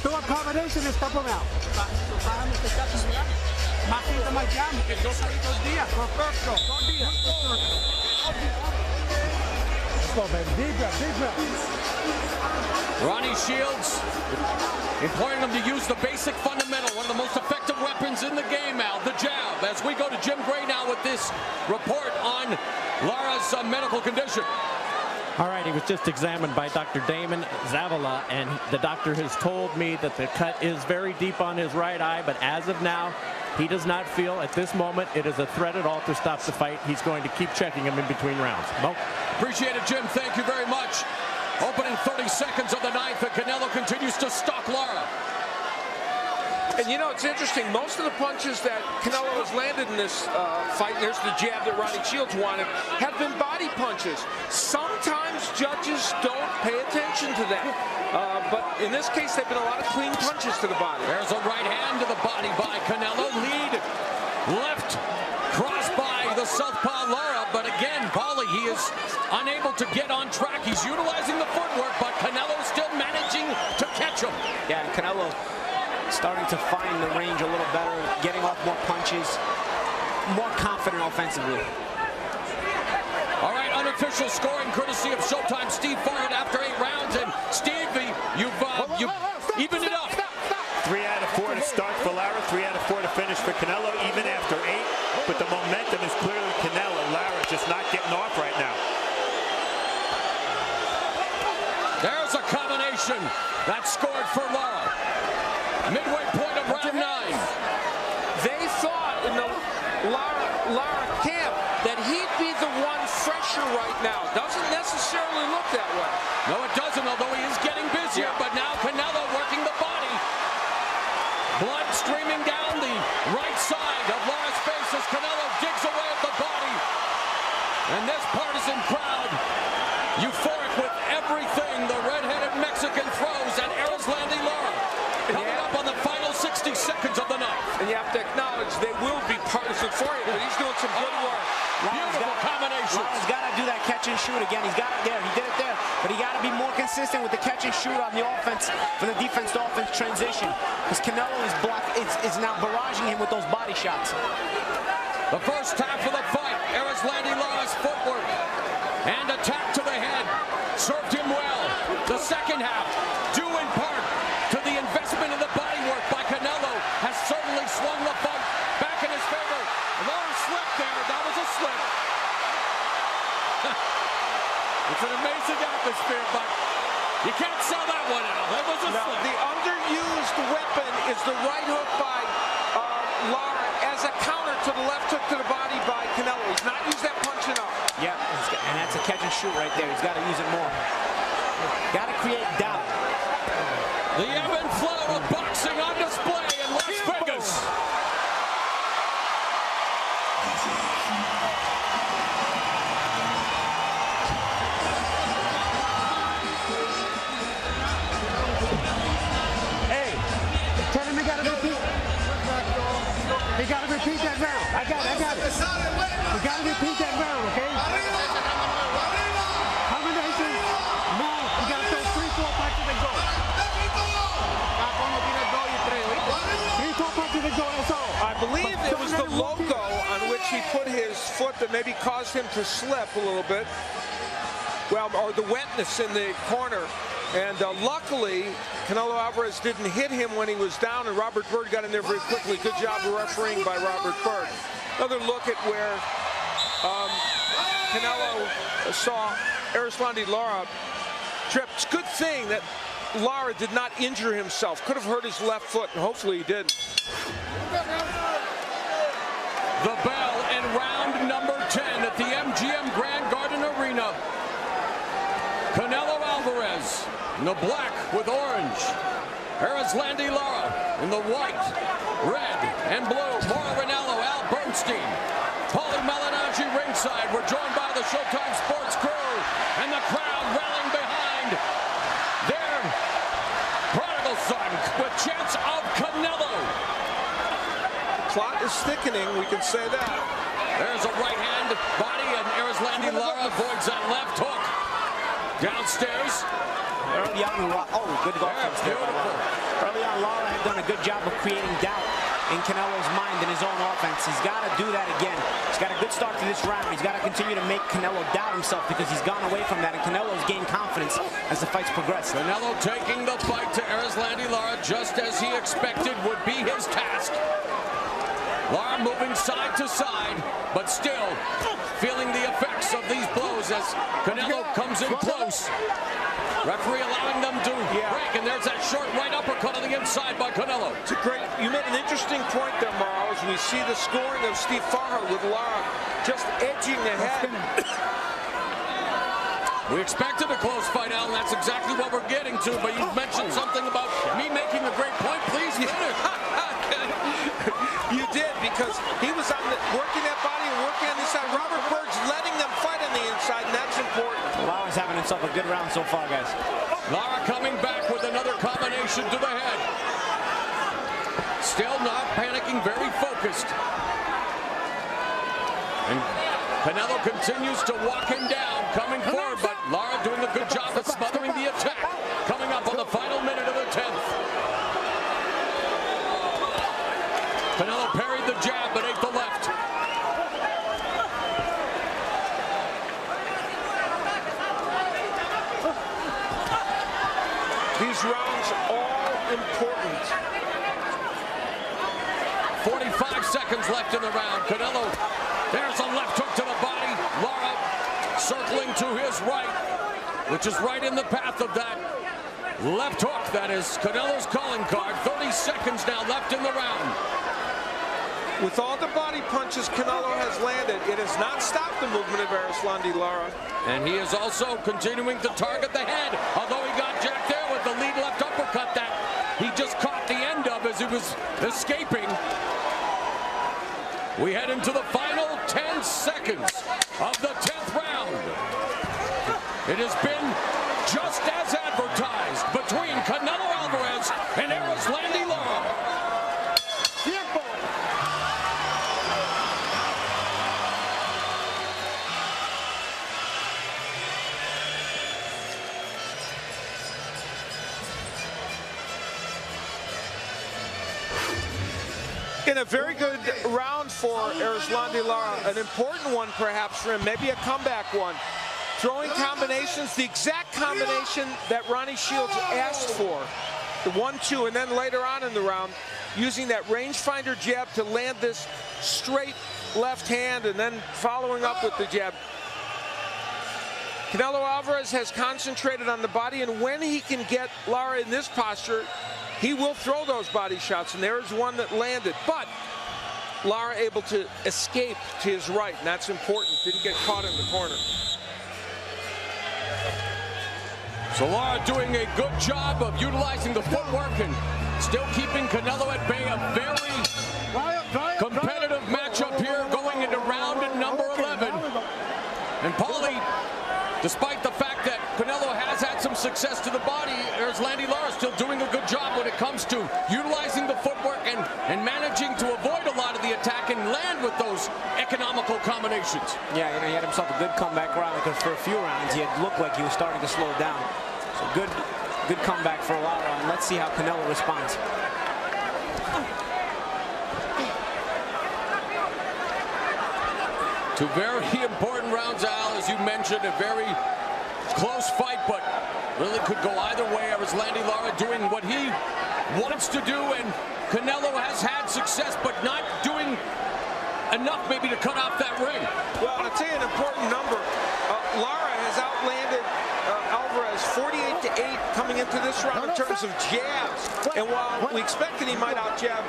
Throw a combination and stop them out. Let's go, baby. Deep breath, deep breath. Ronnie Shields imploring him to use the basic fundamental, one of the most effective weapons in the game, Al, the jab. As we go to Jim Gray now with this report on Lara's medical condition. All right, he was just examined by Dr. Damon Zavala, and the doctor has told me that the cut is very deep on his right eye, but as of now, he does not feel at this moment it is a threat at all to stop the fight. He's going to keep checking him in between rounds. Mo? Appreciate it, Jim. Thank you very much. Opening 30 seconds of the 9th, and Canelo continues to stalk Lara. And you know, it's interesting. Most of the punches that Canelo has landed in this fight, and there's the jab that Ronnie Shields wanted, have been body punches. Sometimes judges don't pay attention to that. But in this case, they've been a lot of clean punches to the body. There's a right hand to the body by Canelo. Lead left cross by the southpaw Lara. But again, Paulie, he is unable to get on track. He's utilizing the footwork, but Canelo still managing to catch him. Yeah, and Canelo starting to find the range a little better, getting off more punches, more confident offensively. All right, unofficial scoring courtesy of Showtime. Steve Farhood after 8 rounds. just not getting off right now. There's a combination that scored for Lara. Midway point of round 9. They thought in the Lara camp that he'd be the one fresher right now. Doesn't necessarily look that way. No, it doesn't, although he is getting busier. But now Canelo working the body. Blood streaming down the right side of Lara's face as Canelo digs away at the body. And this partisan crowd, euphoric with everything the red-headed Mexican throws at Erislandy Lara. Coming up on the final 60 seconds of the night. And you have to acknowledge they will be partisan for you, but he's doing some good work. Beautiful combination. Lara's got to do that catch and shoot again. He's got it there. He did it there. But he got to be more consistent with the catch and shoot on the offense, from the defense to offense transition. Because Canelo is now barraging him with those body shots. The first half of the fight, Erislandy Lara's footwork and attack to the head served him well. The second half, due in part to the investment in the body work by Canelo, has certainly swung the fight back in his favor. Lara slipped there. That was a slip. It's an amazing atmosphere, but you can't sell that one out. That was a slip. The underused weapon is the right hook by Lara as a counter to the left hook to the body by Canelo. He's not used that punch enough. Yeah, and that's a catch and shoot right there. He's got to use it more. Got to create doubt. The ebb and flow of boxing on display in Las Vegas. Hey, tell him he got to repeat. He got to repeat that round. I got it. We got to repeat that round, okay? Combination. No, you got to throw 3-4 punches and go. 3-4 punches and go, that's all. I believe it was the logo on which he put his foot that maybe caused him to slip a little bit. Well, or the wetness in the corner. And luckily, Canelo Alvarez didn't hit him when he was down, and Robert Byrd got in there very quickly. Good job of refereeing by Robert Byrd. Another look at where Canelo saw Erislandy Lara trip. It's a good thing that Lara did not injure himself. Could have hurt his left foot, and hopefully he didn't. The bell in round number 10 at the MGM Grand Garden Arena. Canelo Alvarez in the black with orange. Erislandy Lara in the white, red, and blue. Mauro Ranallo, Al Bernstein, Paulie Malignaggi ringside. We're joined by the Showtime Sports crew and the crowd rallying behind their prodigal son with chants of Canelo. The plot is thickening, we can say that. There's a right hand body, and Erislandy Lara avoids that left hook. Downstairs. Early on, good offense there. Early on, Lara had done a good job of creating doubt in Canelo's mind in his own offense. He's got to do that again. He's got a good start to this round. He's got to continue to make Canelo doubt himself because he's gone away from that, and Canelo's gained confidence as the fights progress. Canelo taking the fight to Erislandy Lara just as he expected would be his task. Lara moving side to side, but still feeling the effects of these blows as Canelo comes in close. Referee allowing them to break, and there's that short right uppercut on the inside by Canelo. It's a great, you made an interesting point there, Mauro, as we see the scoring of Steve Farha with Lara just edging ahead. We expected a close fight, Alan. That's exactly what we're getting to, but you mentioned something about me making a great point. Please finish. You did, because he was working that body and working on the inside. Robert Byrd's letting them fight on the inside, and that's important. Lara's having himself a good round so far, guys. Lara coming back with another combination to the head. Still not panicking, very focused. And Canelo continues to walk him down, coming forward, but Lara doing a good job of smothering the attack. Coming up on the final minute of the 10th. Canelo parried the jab, but ate the left. These rounds all important. 45 seconds left in the round. Canelo, there's a left hook to the body. circling to his right, which is right in the path of that left hook. That is Canelo's calling card. 30 seconds now left in the round. With all the body punches Canelo has landed, it has not stopped the movement of Erislandy Lara. And he is also continuing to target the head, although he got jacked there with the lead left uppercut that he just caught the end of as he was escaping. We head into the final 10 seconds of the 10th round. It has been just as advertised between Canelo Alvarez and Erislandy Lara. In a very good round for Erislandy Lara, an important one perhaps for him, maybe a comeback one. Throwing combinations, the exact combination that Ronnie Shields asked for. The 1-2, and then later on in the round, using that rangefinder jab to land this straight left hand and then following up with the jab. Canelo Alvarez has concentrated on the body, and when he can get Lara in this posture, he will throw those body shots, and there is one that landed. But Lara able to escape to his right, and that's important. Didn't get caught in the corner. So Lara doing a good job of utilizing the footwork and still keeping Canelo at bay. A very competitive matchup here going into round number 11. And Paulie, despite the fact that Canelo has had some success to the body, Erislandy Lara still doing a good job when it comes to utilizing the footwork and managing to avoid a lot of the attack and land with those economical combinations. Yeah, he had himself a good comeback round because for a few rounds he had looked like he was starting to slow down. So good comeback for Lara, and let's see how Canelo responds. Two very important rounds, Al, as you mentioned, a very close fight, but really could go either way. Erislandy Lara doing what he wants to do, and Canelo has had success, but not doing enough maybe to cut off that ring. Well, I'll tell you an important number. Lara has outlanded Alvarez 48-8 coming into this round in terms of jabs. And while we expected he might out-jab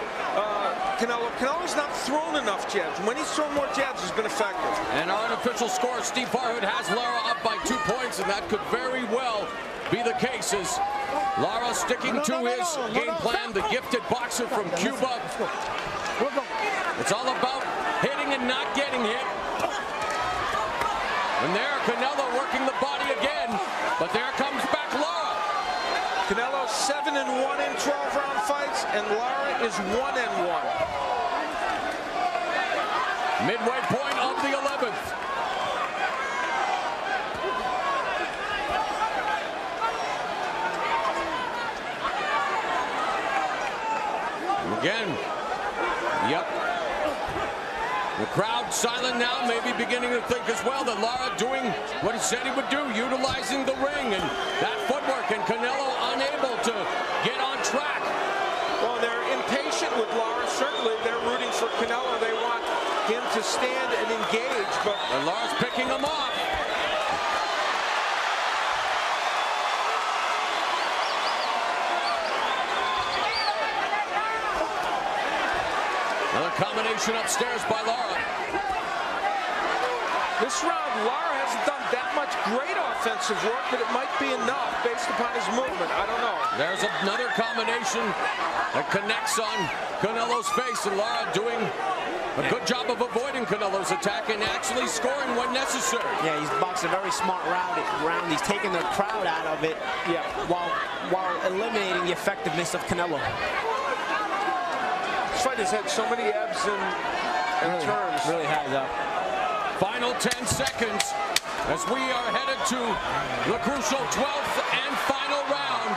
Canelo's not thrown enough jabs. When he's thrown more jabs, he's been effective. And our unofficial score, Steve Farhood has Lara up by 2 points, and that could very well be the case as Lara sticking to his game plan, the gifted boxer from Cuba. It's all about hitting and not getting hit. And there, Canelo working the body again, but there comes back Lara. Canelo 7-1 in 12-round fights, and Lara is 1-1. Midway point of the 11th. Again, yep. The crowd silent now, maybe beginning to think as well that Lara doing what he said he would do, utilizing the ring and that footwork, and Canelo unable to get on track. Well, they're impatient with Lara. Certainly, they're rooting for Canelo. They want him to stand and engage, but and Lara's picking him off. Another combination upstairs by Lara. This round, Lara hasn't done that much great offensive work, but it might be enough based upon his movement. I don't know. There's another combination that connects on Canelo's face, and Lara doing a good job of avoiding Canelo's attack and actually scoring when necessary. Yeah, he's boxed a very smart round. He's taking the crowd out of it, yeah, while eliminating the effectiveness of Canelo. This fight has had so many ebbs and turns. Really has. Final 10 seconds as we are headed to the crucial 12th and final round.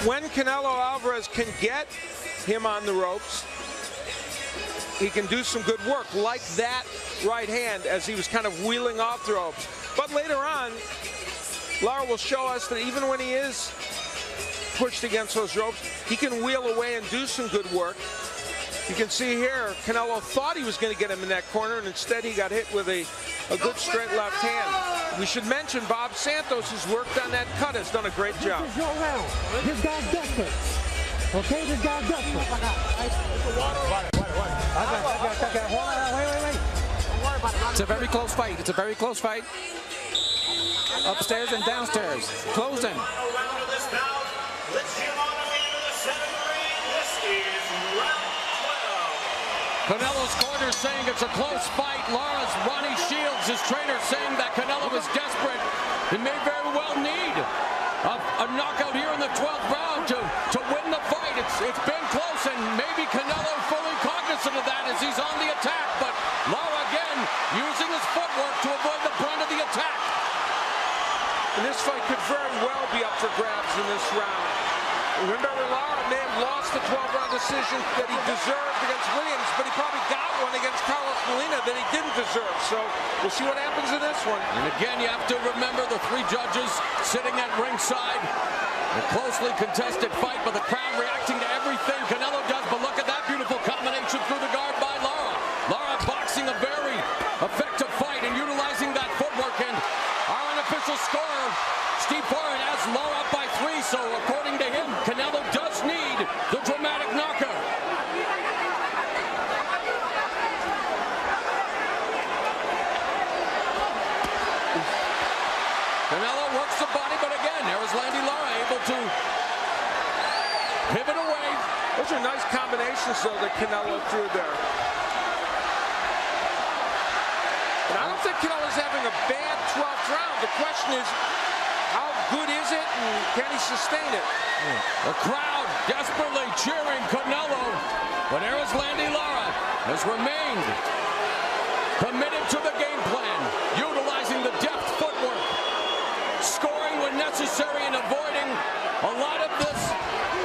When Canelo Alvarez can get him on the ropes, he can do some good work, like that right hand as he was kind of wheeling off the ropes. But later on, Lara will show us that even when he is pushed against those ropes, he can wheel away and do some good work. You can see here, Canelo thought he was going to get him in that corner, and instead he got hit with a good straight left hand. We should mention Bob Santos, who's worked on that cut, has done a great job. This is your round. This guy's desperate. Okay, this guy's desperate. Wait. It's a very close fight. It's a very close fight. Upstairs and downstairs. Closing. Canelo's corner saying it's a close fight. Lara's Ronnie Shields, his trainer, saying that Canelo is desperate. He may very well need a knockout here in the 12th round to win the fight. It's been close, and maybe Canelo fully cognizant of that as he's on the attack. But Lara again using his footwork to avoid the brunt of the attack. And this fight could very well be up for grabs in this round. Remember, Lara may have lost the 12-round decision that he deserved against Williams, but he probably got one against Carlos Molina that he didn't deserve. So we'll see what happens in this one. And again, you have to remember the three judges sitting at ringside. A closely contested fight, but the crowd reacting to everything Canelo does. But look at that beautiful combination through the guard by Lara. Lara boxing a very effective fight and utilizing that footwork. And our unofficial scorer, Steve Foreign, has Lara up by 3. So according to him, Canelo does need the dramatic knockout. Canelo works the body, but again, there was Landy Lara able to pivot away. Those are nice combinations, though, that Canelo threw there. And I don't think Canelo's having a bad 12th round. The question is, how good is it, and can he sustain it? The crowd desperately cheering Canelo, but there is Landy Lara, has remained committed to the game plan, utilizing the depth footwork, scoring when necessary and avoiding a lot of this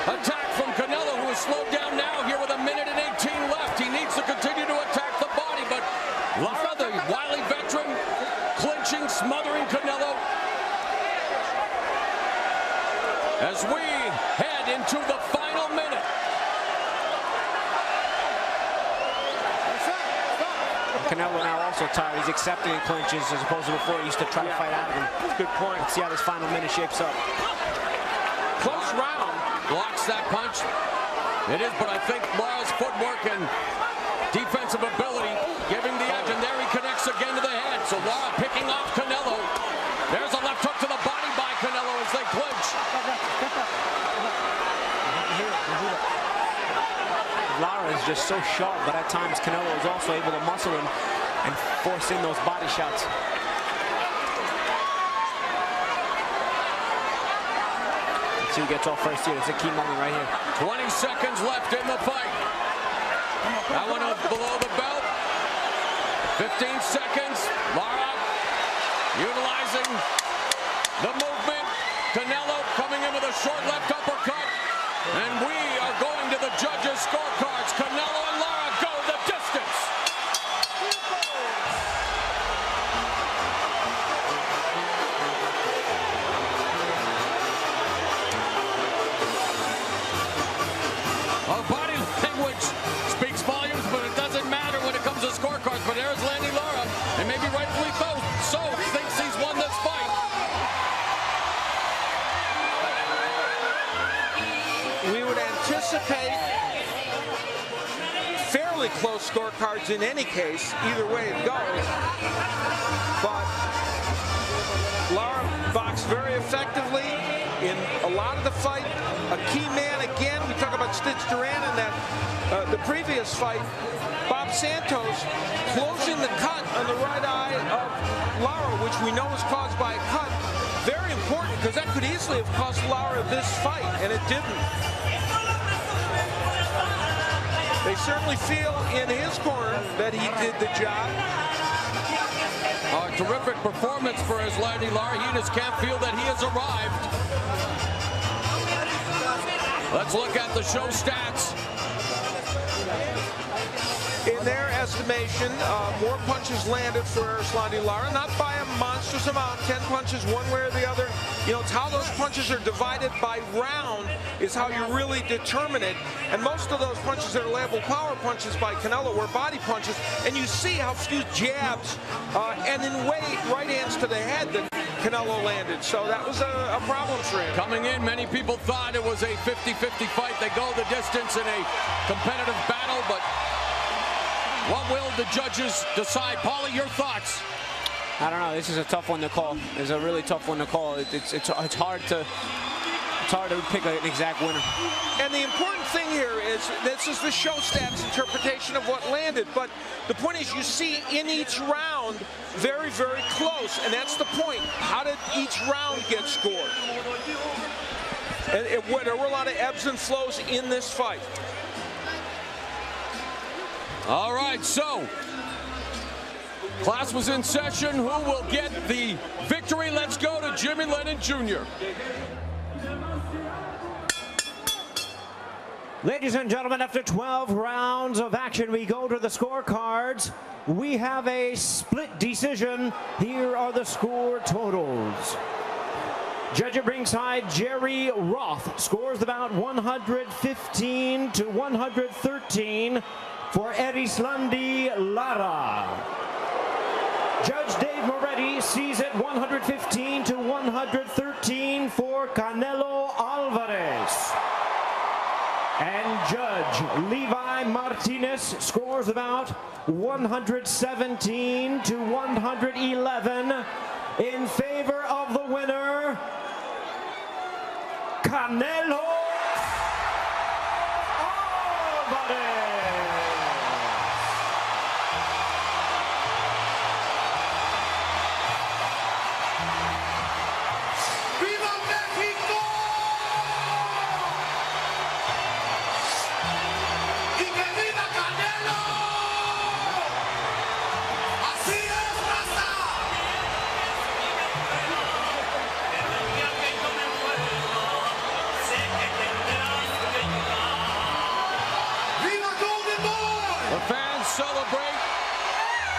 attack from Canelo, who is slowed down now here with 1 minute and 18 left. He needs to continue to attack the body, but Lara, the wily veteran, clinching, smothering Canelo. As we head into the final minute. Canelo now also tired. He's accepting clinches as opposed to before he used to try to fight out of him. Good point. Let's see how this final minute shapes up. Close round. Blocks that punch. It is, but I think Lara's footwork and defensive ability giving the edge, and there he connects again to the head. So Lara picking off Canelo. There's a left hook to the body by Canelo as they clinch. Lara is just so sharp, but at times Canelo is also able to muscle him and force in those body shots. Let's see who gets off first here. It's a key moment right here. 20 seconds left in the fight. That one up below the belt. 15 seconds. Lara utilizing the movement. Canelo coming in with a short left uppercut. And we are going to the judges' scorecards. Canelo and Lara go the distance. Our body language speaks volumes, but it doesn't matter when it comes to scorecards. But there's Landy Lara, and maybe rightfully so thinks he's won this fight. We would anticipate fairly close scorecards in any case, either way it goes. But Lara boxed very effectively in a lot of the fight. A key man again. We talk about Stitch Duran in that the previous fight. Bob Santos closing the cut on the right eye of Lara, which we know is caused by a cut. Very important, because that could easily have cost Lara this fight, and it didn't. They certainly feel in his corner that he did the job. A terrific performance for his Landy Lara. He just can't feel that he has arrived. Let's look at the show stats. In their estimation, more punches landed for Landy Lara, not by a monster. master's amount, 10 punches one way or the other. You know, it's how those punches are divided by round is how you really determine it. And most of those punches that are labeled power punches by Canelo were body punches. And you see how few jabs and in right hands to the head that Canelo landed. So that was a problem for him. Coming in, many people thought it was a 50-50 fight. They go the distance in a competitive battle, but what will the judges decide? Paulie, your thoughts? I don't know. This is a tough one to call. It's a really tough one to call. It's hard to pick an exact winner. And the important thing here is this is the show stats interpretation of what landed. But the point is you see in each round very, very close. And that's the point. How did each round get scored? And there were a lot of ebbs and flows in this fight. All right, so class was in session. Who will get the victory? Let's go to Jimmy Lennon Jr. Ladies and gentlemen, after 12 rounds of action, we go to the scorecards. We have a split decision. Here are the score totals. Judge at ringside, Jerry Roth, scores about 115 to 113 for Erislandi Lara. Judge Dave Moretti sees it 115 to 113 for Canelo Alvarez. And Judge Levi Martinez scores about 117 to 111 in favor of the winner, Canelo Alvarez. Celebrate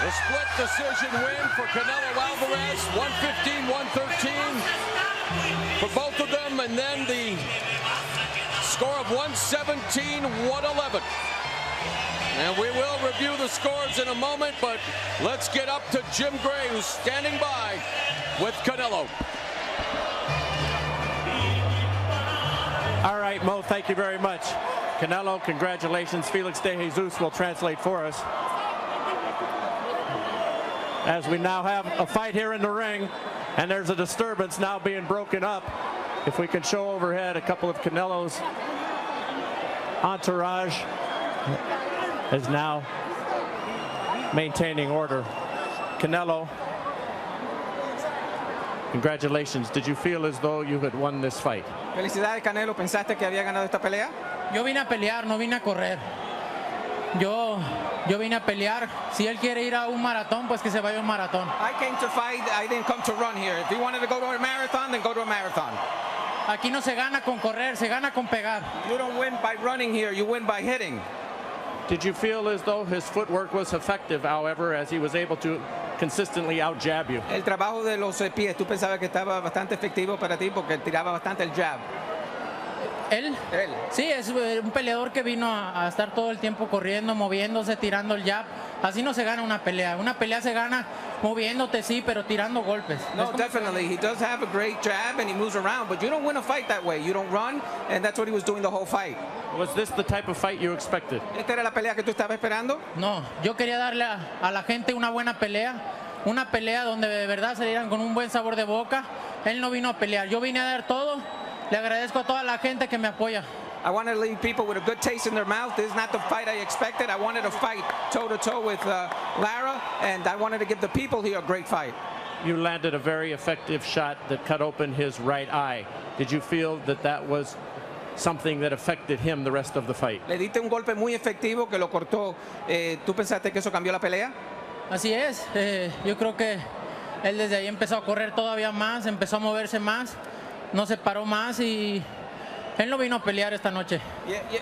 the split decision win for Canelo Alvarez, 115-113 for both of them, and then the score of 117-111. And we will review the scores in a moment, but let's get up to Jim Gray, who's standing by with Canelo. All right, Mo, thank you very much. Canelo, congratulations. Felix De Jesus will translate for us. As we now have a fight here in the ring, and there's a disturbance now being broken up. If we can show overhead a couple of Canelo's entourage is now maintaining order. Canelo, congratulations. Did you feel as though you had won this fight? Felicidades, Canelo. ¿Pensaste que había ganado esta pelea? Yo vine a pelear, no vine a correr. Yo vine a pelear. Si él quiere ir a un maratón, pues que se vaya a un maratón. I came to fight. I didn't come to run here. If he wanted to go to a marathon, then go to a marathon. Aquí no se gana con correr, se gana con pegar. You don't win by running here. You win by hitting. Did you feel as though his footwork was effective, however, as he was able to consistently out-jab you? El trabajo de los pies, ¿tú pensabas que estaba bastante efectivo para ti porque tiraba bastante el jab? ¿Él? Sí, es un peleador que vino a estar todo el tiempo corriendo, moviéndose, tirando el jab. Así no se gana una pelea. Una pelea se gana moviéndote, sí, pero tirando golpes. No, definitely. He does have a great jab and he moves around, but you don't win a fight that way. You don't run, and that's what he was doing the whole fight. Was this the type of fight you expected? ¿Esta era la pelea que tú estabas esperando? No, yo quería darle a la gente una buena pelea. Una pelea donde de verdad salieran con un buen sabor de boca. Él no vino a pelear. Yo vine a dar todo. Le agradezco a toda la gente que me apoya. I wanted to leave people with a good taste in their mouth. This is not the fight I expected. I wanted to fight toe-to-toe with Lara, and I wanted to give the people here a great fight. You landed a very effective shot that cut open his right eye. Did you feel that that was something that affected him the rest of the fight? Le diste un golpe muy efectivo que lo cortó. ¿Tú pensaste que eso cambió la pelea? Así es. Yo creo que él desde ahí empezó a correr todavía más, empezó a moverse más. No se paró más y él no vino a pelear esta noche.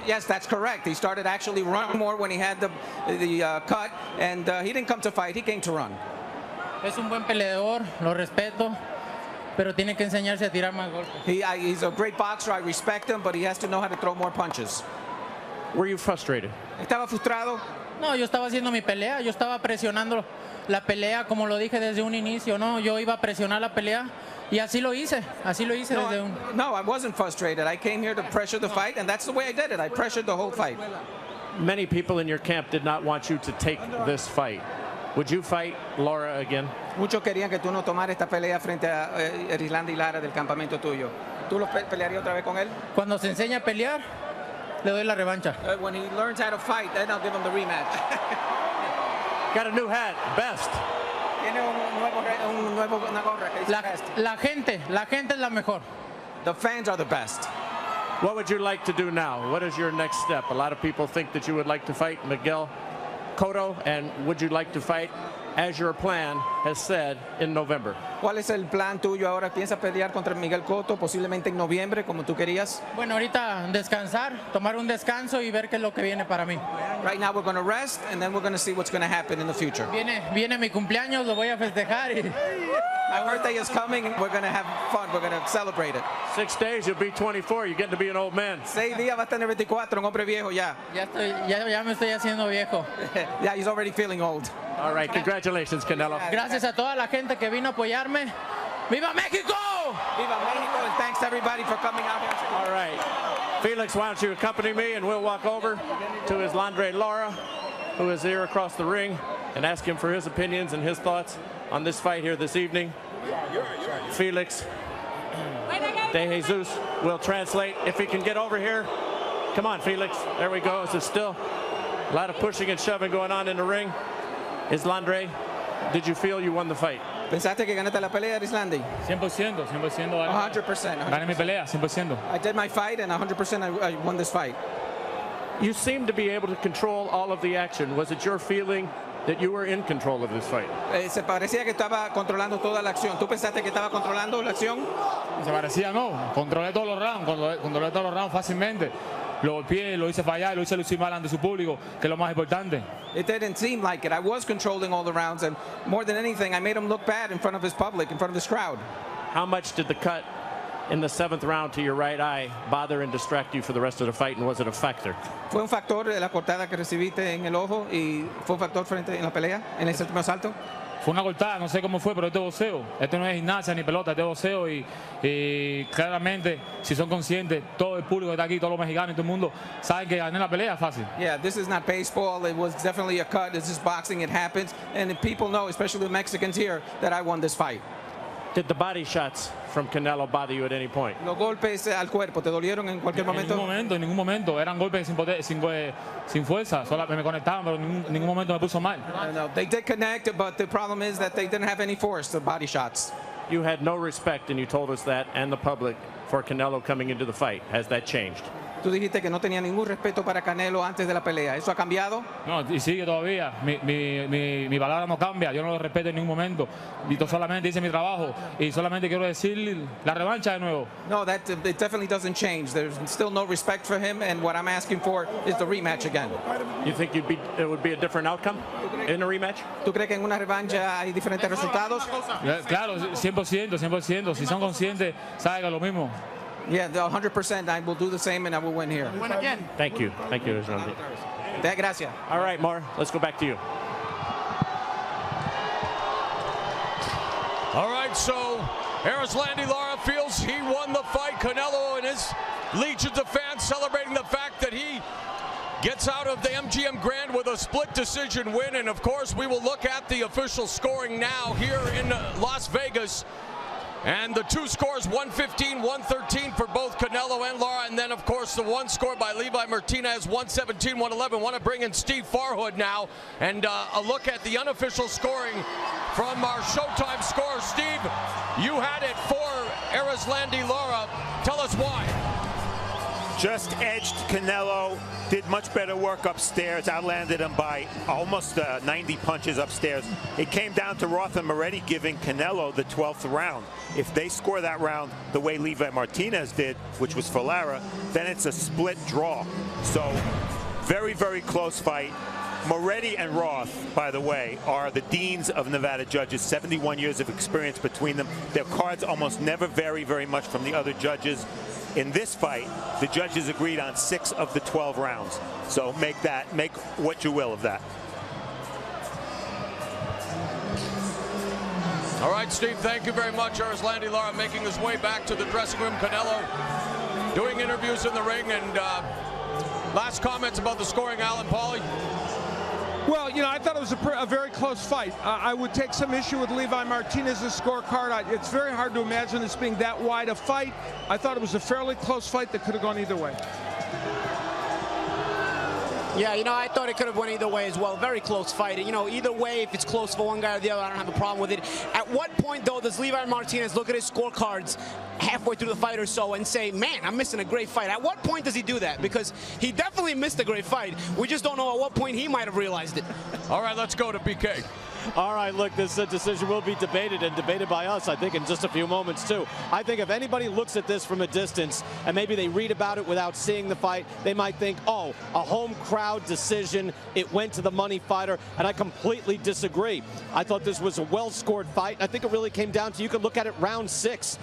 Yes, that's correct. He started actually running more when he had the cut, and he didn't come to fight. He came to run. Es un buen peleador, lo respeto, pero tiene que enseñarse a tirar más golpes. He's a great boxer. I respect him, but he has to know how to throw more punches. Were you frustrated? ¿Estaba frustrado? No, yo estaba haciendo mi pelea, yo estaba presionando la pelea, como lo dije desde un inicio, ¿no? Yo iba a presionar la pelea y así lo hice desde un... No, I wasn't frustrated. I came here to pressure the fight, and that's the way I did it. I pressured the whole fight. Many people in your camp did not want you to take this fight. Would you fight Laura again? Muchos querían que tú no tomaras esta pelea frente a Erislandy y Lara del campamento tuyo. ¿Tú lo pelearías otra vez con él? Cuando se enseña a pelear, le doy la revancha. When he learns how to fight, then I'll give him the rematch. Got a new hat, best. Tiene una gorra que dice best. La gente es la mejor. The fans are the best. What would you like to do now? What is your next step? A lot of people think that you would like to fight Miguel Cotto, and would you like to fight, as your plan has said, in November? ¿Cuál es el plan tuyo ahora? ¿Piensas pelear contra Miguel Cotto posiblemente en noviembre, como tú querías? Bueno, ahorita descansar, tomar un descanso y ver qué es lo que viene para mí. Right now we're going to rest, and then we're going to see what's going to happen in the future. Viene mi cumpleaños, lo voy a festejar. My birthday is coming. We're going to have fun. We're going to celebrate it. 6 days, you'll be 24. You're getting to be an old man. 6 días va a tener 24, un hombre viejo ya. Ya me estoy haciendo viejo. Yeah, he's already feeling old. All right, congratulations, Canelo. Gracias a toda la gente que vino a apoyarme. ¡Viva México! Viva México, and thanks to everybody for coming out here. All right. Felix, why don't you accompany me, and we'll walk over to Islandre Lara, who is here across the ring, and ask him for his opinions and his thoughts on this fight here this evening. Felix De Jesus will translate if he can get over here. Come on, Felix. There we go. There's still a lot of pushing and shoving going on in the ring. Islandre, did you feel you won the fight? ¿Pensaste que ganaste la pelea, Erislandy? 100%. 100%. Gané mi pelea, 100%. I did my fight, and 100% I won this fight. You seem to be able to control all of the action. Was it your feeling that you were in control of this fight? Se parecía que estaba controlando toda la acción. ¿Tú pensaste que estaba controlando la acción? Se parecía, no. Controlé todos los rounds, fácilmente. Lo golpeé, lo hice fallar, lo hice lucir mal ante su público, que es lo más importante. It didn't seem like it. I was controlling all the rounds, and more than anything, I made him look bad in front of his public, in front of his crowd. How much did the cut in the 7th round to your right eye bother and distract you for the rest of the fight, and was it a factor? ¿Fue un factor de la cortada que recibiste en el ojo y fue un factor frente en la pelea, en el séptimo asalto? Fue una cortada, no sé cómo fue, pero esto es boxeo. Esto no es gimnasia ni pelota, esto es boxeo y claramente, si son conscientes, todo el público que está aquí, todos los mexicanos y todo el mundo, saben que gané la pelea fácil. Yeah, this is not baseball. It was definitely a cut. This is boxing. It happens. And people know, especially the Mexicans here, that I won this fight. Did the body shots from Canelo bother you at any point? Los golpes al cuerpo, ¿te dolieron en cualquier momento? En ningún momento. Eran golpes sin fuerza. Solo me conectaban, pero en ningún momento me puso mal. No, they did connect, but the problem is that they didn't have any force, the body shots. You had no respect, and you told us that, and the public, for Canelo coming into the fight. Has that changed? Tú dijiste que no tenía ningún respeto para Canelo antes de la pelea. ¿Eso ha cambiado? No, y sigue todavía. Mi palabra no cambia. Yo no lo respeto en ningún momento. Y solamente hice mi trabajo. Y solamente quiero decir la revancha de nuevo. No, it definitely doesn't change. There's still no respect for him, and what I'm asking for is the rematch again. You think it would be a different outcome in a rematch? ¿Tú crees que en una revancha hay diferentes resultados? Claro, 100%. Si son conscientes, saben que es lo mismo. Yeah, 100%. I will do the same, and I will win here. Win again. Thank you, Islandre. Gracias. All right, Mar, let's go back to you. All right, so Erislandy Lara feels he won the fight. Canelo and his legions of fans celebrating the fact that he gets out of the MGM Grand with a split decision win. And of course, we will look at the official scoring now here in Las Vegas. And the two scores, 115, 113 for both Canelo and Lara. And then, of course, the one score by Levi Martinez, 117, 111. Want to bring in Steve Farhood now and a look at the unofficial scoring from our Showtime score. Steve, you had it for Erislandy Lara. Tell us why. Just edged Canelo, did much better work upstairs, outlanded him by almost 90 punches upstairs. It came down to Rotham already giving Canelo the 12th round. If they score that round the way Levi Martinez did, which was for Lara, then it's a split draw. So very, very close fight. Moretti and Roth, by the way, are the deans of Nevada judges, 71 years of experience between them. Their cards almost never vary very much from the other judges. In this fight, the judges agreed on 6 of the 12 rounds. So make what you will of that. All right, Steve, thank you very much. There's Landy Lara making his way back to the dressing room. Canelo doing interviews in the ring. And last comments about the scoring, Alan Pauly. Well, you know, I thought it was a very close fight. I would take some issue with Levi Martinez's scorecard. It's very hard to imagine this being that wide a fight. I thought it was a fairly close fight that could have gone either way. Yeah, you know, I thought it could have went either way as well. Very close fight. You know, either way, if it's close for one guy or the other, I don't have a problem with it. At what point, though, does Levi Martinez look at his scorecards halfway through the fight or so and say, man, I'm missing a great fight? At what point does he do that? Because he definitely missed a great fight. We just don't know at what point he might have realized it. All right, let's go to BK. All right, look, this decision will be debated, and debated by us, I think, in just a few moments, too. I think if anybody looks at this from a distance, and maybe they read about it without seeing the fight, they might think, oh, a home crowd decision, it went to the money fighter, and I completely disagree. I thought this was a well-scored fight. I think it really came down to, you can look at it round 6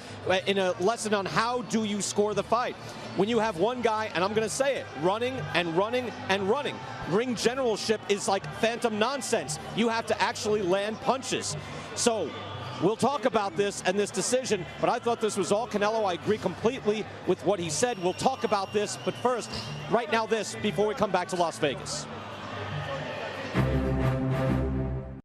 in a lesson on how do you score the fight. When you have one guy, and I'm going to say it, running and running and running. Ring generalship is like phantom nonsense. You have to actually land punches. So we'll talk about this and this decision, but I thought this was all Canelo. I agree completely with what he said. We'll talk about this, but first, right now this, before we come back to Las Vegas.